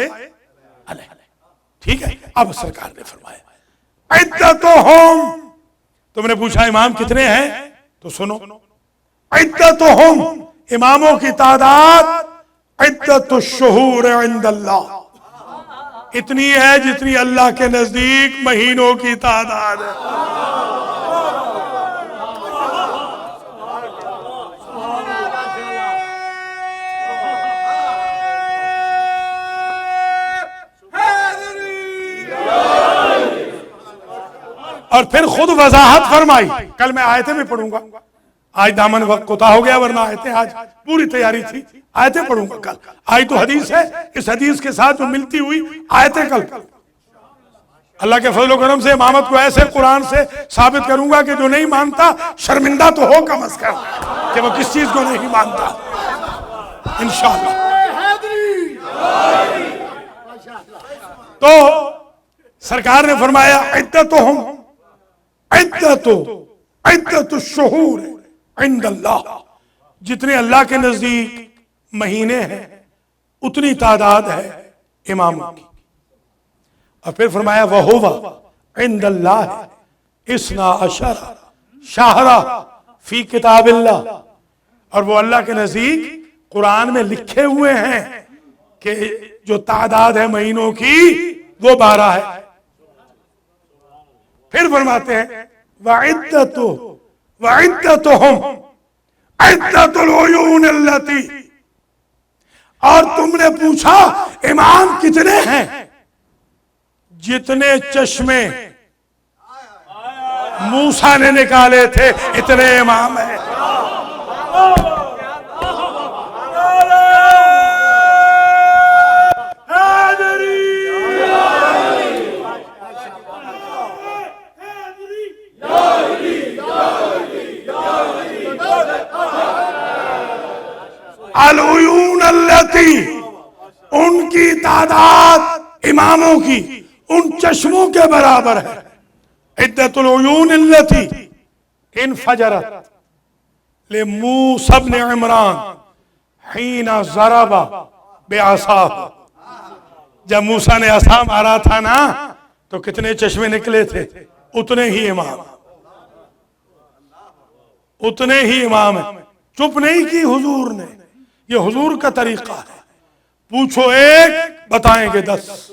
अलैह। ठीक है, अब सरकार ने फरमाया इद्दतुहुम, तुमने पूछा इमाम कितने हैं, तो सुनो, इद्दतुहुम, इमामों की तादाद इद्दतुश्शुहूर इंदल्लाह, इतनी है जितनी अल्लाह के नजदीक महीनों की तादाद है। और फिर खुद वजाहत फरमाई, कल मैं आयतें भी पढ़ूंगा, आज दामन वक्त कोता हो गया, वरना आयतें आज पूरी तैयारी थी, आयतें पढ़ूंगा कल। आज तो हदीस है, इस हदीस के साथ जो मिलती हुई आयतें कल अल्लाह के फजल करम से इमामत को ऐसे कुरान से साबित करूंगा कि जो नहीं मानता शर्मिंदा तो हो कम अज कम कि वो किस चीज को नहीं मानता, इंशाअल्लाह। तो सरकार ने फरमाया इद्दतुश्शुहूर इंदल्लाह, जितने अल्लाह के नजदीक महीने हैं उतनी तादाद है इमामों की। और फिर फरमाया वहुवा इंदल्लाह इस्ना अशरा शाहरा फी किताबिल्लाह, और वो अल्लाह के नजदीक कुरान में लिखे हुए हैं कि जो तादाद है महीनों की वो 12 है। फिर फरमाते हैं वइद्दतुहुम इद्दतुल उयून अल्लती, और तुमने पूछा इमाम कितने हैं, जितने चश्मे मूसा ने निकाले थे इतने इमाम हैं। अल-उयून अल्लती, उनकी तादाद इमामों की उन चश्मों के बराबर है। इद्दतुल उयून अल्लती इनफजरत लिमूसा इब्न इमरान हीना ज़रबा बिअसा, जब मूसा ने असा मारा था ना तो कितने चश्मे निकले थे, उतने ही इमाम, उतने ही इमाम है। चुप नहीं की हुजूर ने, ये हुजूर का तरीका है, पूछो एक बताएंगे 10,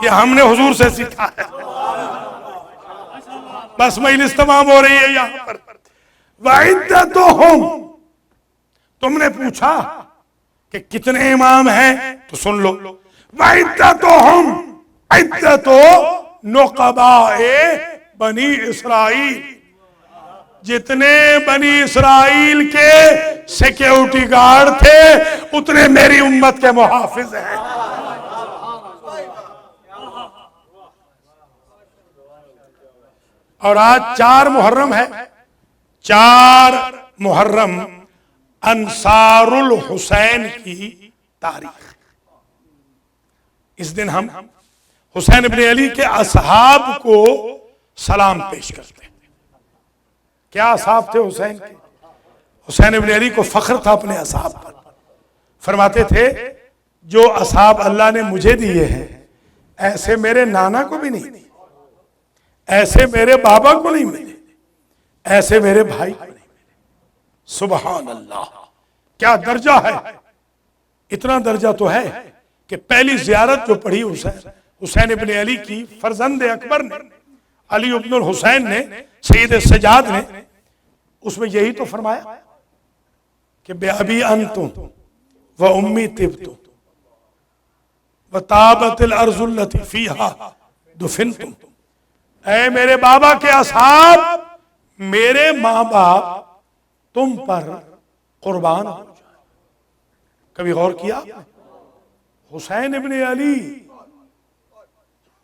ये हमने हुजूर से सीखा है। बस मजलिस तमाम हो रही है यहां पर। वइद्दतुहुम, तुमने पूछा कि कितने इमाम हैं, तो सुन लो, वइद्दतुहुम इद्दतु नुक़बाए बनी इसराइल, जितने बनी इसराइल के सिक्योरिटी गार्ड थे उतने मेरी उम्मत के मुहाफिज हैं। और आज 4 मुहर्रम है, 4 मुहर्रम अंसारुल हुसैन की तारीख। इस दिन हम हुसैन इब्न अली के असहाब को सलाम पेश करते हैं। क्या असहाब थे हुसैन के? हुसैन इब्न अली को फख्र था अपने असहाब पर। फरमाते थे जो असहाब अल्लाह ने मुझे दिए हैं ऐसे मेरे नाना को भी नहीं दिए, ऐसे मेरे बाबा को नहीं मिले, ऐसे मेरे भाई को नहीं मिले। सुबहान अल्लाह, क्या दर्जा है। इतना दर्जा तो है कि पहली जियारत जो पढ़ी हुसैन इब्न अली की फर्जंद अकबर ने, अली इब्नुल हुसैन ने, सैयद सजाद ने, उसमें यही तो फरमाया कि बेअबी अंतुम व उम्मी तिब्तुम व ताबतिल अर्जुल्लती फीहा दुफिनतुम। ऐ मेरे बाबा के असहाब, मेरे माँ बाप तुम पर कुर्बान हो जाए। कभी गौर किया? हुसैन इब्न अली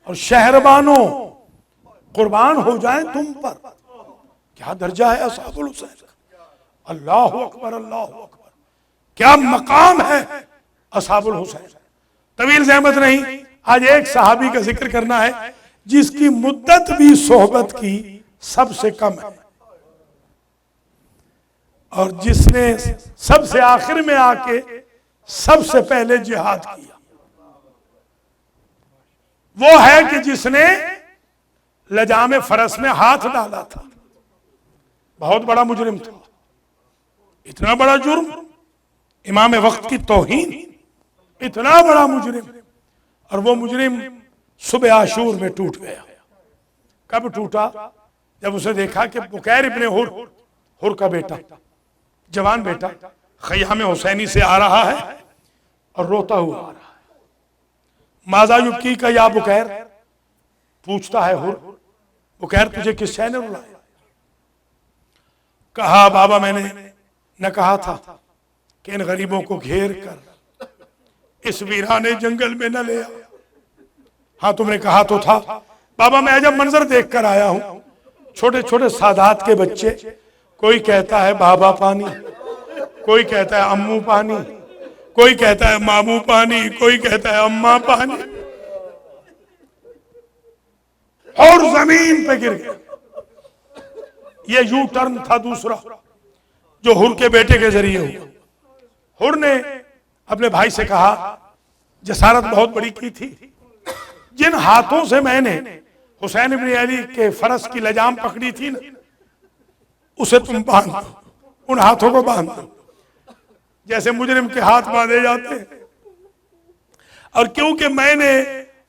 और शहरबानों कुर्बान हो जाए तुम पर, क्या दर्जा है असहाबुल हुसैन का। अल्लाह अकबर, अल्लाह अकबर, क्या मकाम है असहाबुल हुसैन। तवील ज़हमत नहीं, आज एक सहाबी का जिक्र करना है जिसकी मुद्दत भी सोहबत की सबसे कम है और जिसने सबसे आखिर में आके सबसे पहले जिहाद किया। वो है कि जिसने लजाम फरस में हाथ डाला था, बहुत बड़ा मुजरिम था, इतना बड़ा जुर्म, इमाम वक्त की तौहीन, इतना बड़ा मुजरिम। और वो मुजरिम सुबह आशूर में टूट गया। कब टूटा? जब उसे देखा कि बुकैर इब्ने हुर का बेटा, जवान बेटा, खयाम हुसैनी से आ रहा है और रोता हुआ आ रहा है। माजा युबकी का या बुकैर, पूछता है हुर, बुकैर तुझे किस शय ने रुलाया? कहा बाबा मैंने न कहा था कि इन गरीबों को घेर कर इस वीराने जंगल में न ले आओ। हाँ तुमने कहा तो था बाबा, मैं अजब मंजर देख कर आया हूं। छोटे छोटे सादात के बच्चे, कोई कहता है बाबा पानी, कोई कहता है अम्मू पानी, कोई कहता है मामू पानी, कोई कहता है अम्मा पानी, और जमीन पे गिर गए। ये यू टर्न था दूसरा जो हुर के बेटे के जरिए हुआ। हुर ने अपने भाई से कहा, जसारत बहुत बड़ी की थी, जिन हाथों से मैंने हुसैन इब्ने अली के फरस की लजाम पकड़ी थी ना, उसे तुम बांध दो, उन हाथों को बांध दो जैसे मुजरिम के हाथ बांधे जाते हैं। और क्योंकि मैंने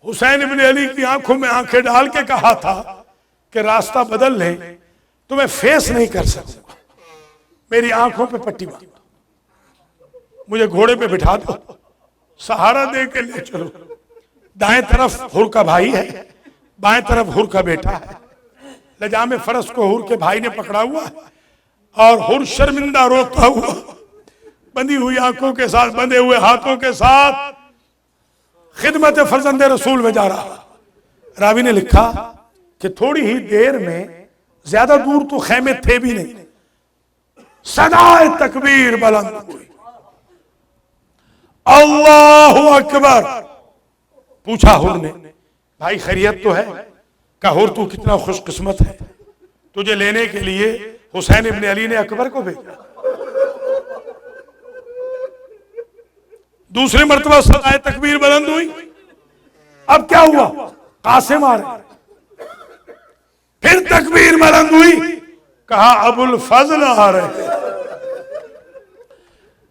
हुसैन इब्ने अली की आंखों में आंखें डाल के कहा था कि रास्ता बदल ले, तो मैं फेस नहीं कर सकूंगा, मेरी आंखों पे पट्टी बांध दो, मुझे घोड़े पे बिठा दो, सहारा दे के ले चलो। दाएं तरफ हुर का भाई है, बाएं तरफ हुर का बेटा है। लजाम फरस को हुर के भाई ने पकड़ा हुआ है और हुर शर्मिंदा रोता हुआ, बंधी हुई आंखों के साथ, बंधे हुए हाथों के साथ खिदमत फरजंदे रसूल में जा रहा। रावी ने लिखा कि थोड़ी ही देर में, ज्यादा दूर तो खेमे थे भी नहीं, सदाए तकबीर बुलंद हुई, अल्लाहु अकबर। पूछा हुर ने, भाई खैरियत तो है? कहा हुर तू कितना खुशकिस्मत है, तुझे लेने के लिए हुसैन इब्ने अली ने अकबर को भेजा। दूसरी मर्तबा सदाए तकबीर बुलंद हुई। अब क्या हुआ? कासिम आ रहे। फिर तकबीर बुलंद हुई, कहा अबुल फजल आ रहे।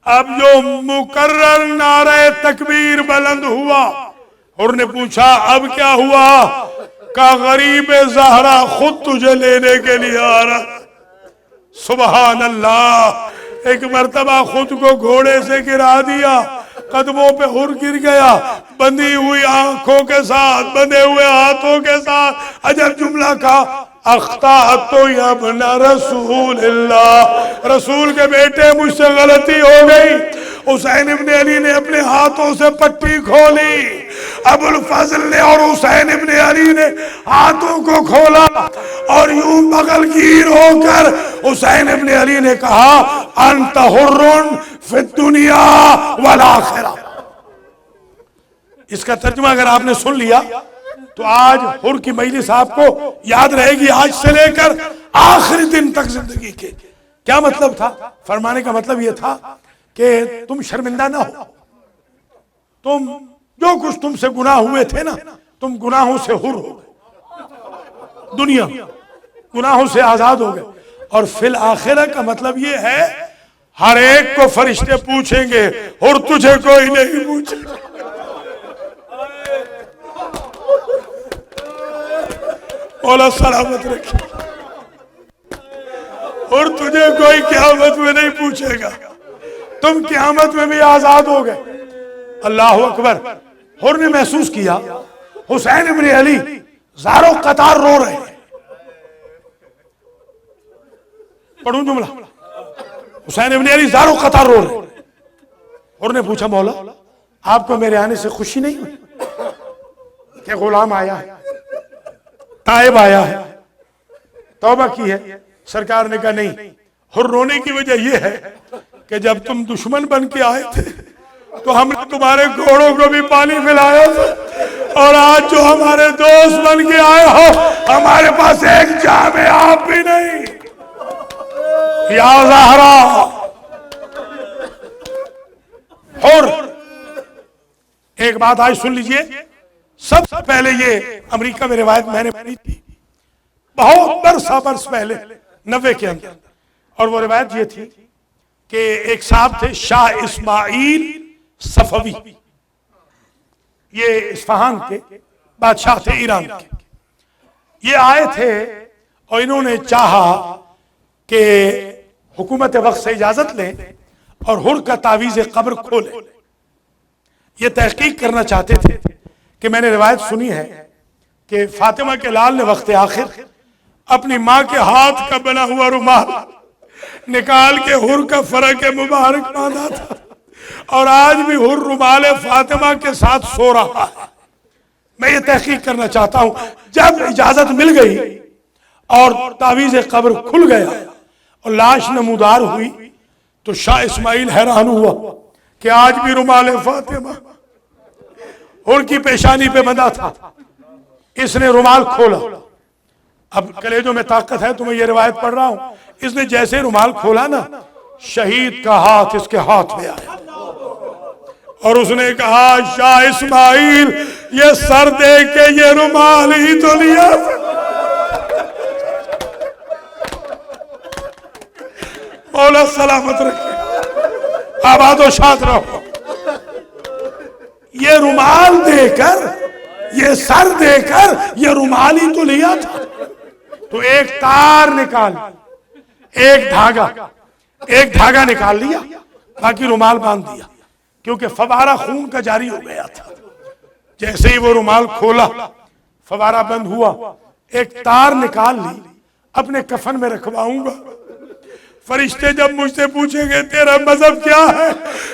अब जो मुकर्रर नारे तकबीर बुलंद हुआ, और ने पूछा अब क्या हुआ? का गरीब ज़हरा खुद तुझे लेने के लिए आ रहा। सुबहान अल्लाह। एक मर्तबा खुद को घोड़े से गिरा दिया, कदमों पे हुर गिर गया, बंधी हुई आंखों के साथ, बंधे हुए हाथों के साथ। अजब जुमला का, अख्ता तो यबना रसूलिल्लाह, रसूल के बेटे मुझसे गलती हो गई। हुसैन इब्ने अली ने अपने हाथों से पट्टी खोली, अबुल फजल ने और हुसैन इब्ने अली ने हाथों को खोला और यूं बगलगीर होकर हुसैन इब्ने अली ने कहा, अंत हुर्रुन फिद दुनिया वल आखिरा। इसका तर्जुमा अगर आपने सुन लिया तो आज हुर की मजलिस आपको याद रहेगी, आज से लेकर आखिरी दिन तक जिंदगी के। क्या मतलब था? फरमाने का मतलब यह था कि तुम शर्मिंदा ना हो, तुम जो कुछ तुमसे गुनाह हुए थे ना, तुम गुनाहों से हुर हो गए, दुनिया गुनाहों से आजाद हो गए। और फिल आखिरा का मतलब ये है, हर एक को फरिश्ते पूछेंगे और तुझे कोई नहीं पूछेगा। मौला सलामत रखे। और तुझे कोई क़यामत में नहीं पूछेगा, तुम क़यामत में भी आजाद हो गए। अल्लाह अकबर। हुर ने महसूस किया हुसैन इब्ने अली ज़ारो कतार रो रहे हैं। पढ़ूं जुमला, हुसैन इब्ने अली ज़ारो कतार रो रहे हैं। हुर ने पूछा, मौला आपको मेरे आने से खुशी नहीं हुई? क्या गुलाम आया है, ताइब आया है, तौबा की है? सरकार ने कहा नहीं, हुर रोने की वजह यह है कि जब तुम दुश्मन बन के आए थे तो हमने तुम्हारे घोड़ों को भी पानी पिलाया था, और आज जो हमारे दोस्त बन के आए हो, हमारे पास एक जामे आप भी नहीं। या ज़हरा। और एक बात आज सुन लीजिए, सबसे पहले ये अमेरिका में रिवायत मैंने पढ़ी थी बहुत बरस पहले, 90 के अंदर, और वो रिवायत ये थी कि एक साहब थे शाह इस्माइल सफवी, ये इस्फहान के बादशाह थे ईरान के। ये आए थे और इन्होंने चाहा कि हुकूमत वक्त से इजाजत लें और हुर का तावीज़ कब्र खोले। ये तहकीक करना चाहते थे कि मैंने रिवायत सुनी है कि फातिमा के लाल ने वक्त आखिर अपनी माँ के हाथ का बना हुआ रुमाल निकाल के हुर का फरक मुबारक बांधा था और आज भी हुर रुमाल फातिमा के साथ सो रहा है। मैं ये तहकीक करना चाहता हूं, जब इजाजत मिल गई और तावीज़ कब्र खुल गया और लाश नमूदार हुई तो शाह इस्माइल हैरान हुआ कि आज भी रुमाल फातिमा हुर की पेशानी पे बंधा था। इसने रुमाल खोला, अब कलेजों में ताकत है तो मैं ये रिवायत पढ़ रहा हूं। इसने जैसे रुमाल खोला ना, शहीद का हाथ इसके हाथ में आया और उसने कहा, शाह इस्माइल ये सर दे के ये रुमाल ही तो लिया। मौला सलामत रखे, आबाद और शाद रहो। ये रुमाल देकर, ये सर देकर ये रुमाल ही तो लिया था। तो एक तार निकाल, एक धागा निकाल लिया, बाकी रुमाल बांध दिया, क्योंकि फवारा खून का जारी हो गया था। जैसे ही वो रुमाल खोला, फवारा बंद हुआ, एक तार निकाल ली, अपने कफन में रखवाऊंगा। फरिश्ते जब मुझसे पूछेंगे तेरा मजहब क्या है,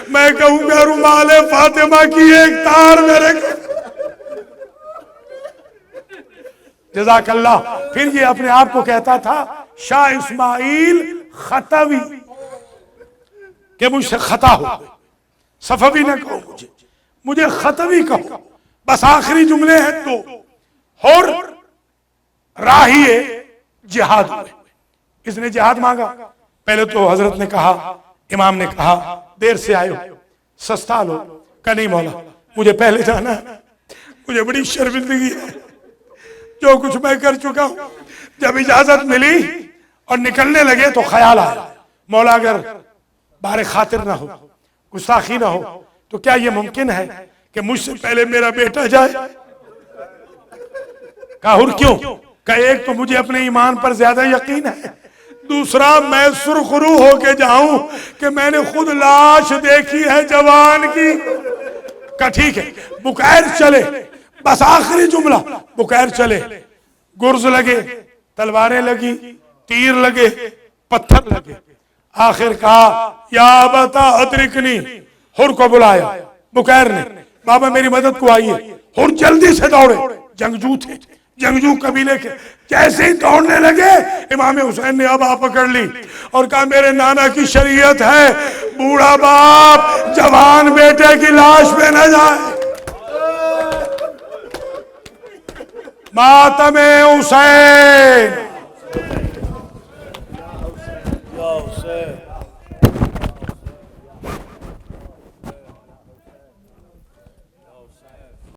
मैं कहूंगा रुमाल फातिमा की एक तार मेरे। जज़ाकल्लाह। फिर ये अपने आप को कहता था शाह इस्माइल खतवी, कि मुझसे खता हो गई। सफवी न कहो मुझे, मुझे खतवी कहो। बस आखिरी जुमले हैं दो, और राहिए जिहाद हुए। इसने जिहाद मांगा। पहले तो हजरत ने कहा, इमाम ने कहा, देर से आए हो, सस्ता लो। कहा नहीं मौला, मुझे पहले जाना है, मुझे बड़ी शर्मिंदगी है, जो कुछ मैं कर चुका हूं। जब इजाजत मिली और निकलने लगे तो ख्याल आया, मौला अगर बारे खातिर ना हो, गुस्ताखी ना हो, तो क्या यह मुमकिन है कि मुझसे पहले मेरा बेटा जाए? कहा हुर क्यों? कहा एक तो मुझे अपने ईमान पर ज्यादा यकीन है, दूसरा मैं सुरखरू होके जाऊं कि मैंने खुद लाश देखी है जवान की। कहा ठीक है, बुकैर चले। बस आखिरी जुमला, बुकैर चले। गुर्ज लगे, तलवारें लगी, तीर लगे, पत्थर लगे। आखिर कहा या बता अतरिकनी, हुर को बुलाया बुकैर ने, बाबा मेरी मदद को आइए। हुर जल्दी से दौड़े, जंगजू थे, जंगजू कबीले के। जैसे ही दौड़ने लगे, इमाम हुसैन ने अबा पकड़ ली और कहा मेरे नाना की शरीयत है, बूढ़ा बाप जवान बेटे की लाश पे न जाए। मातमे हुसैन।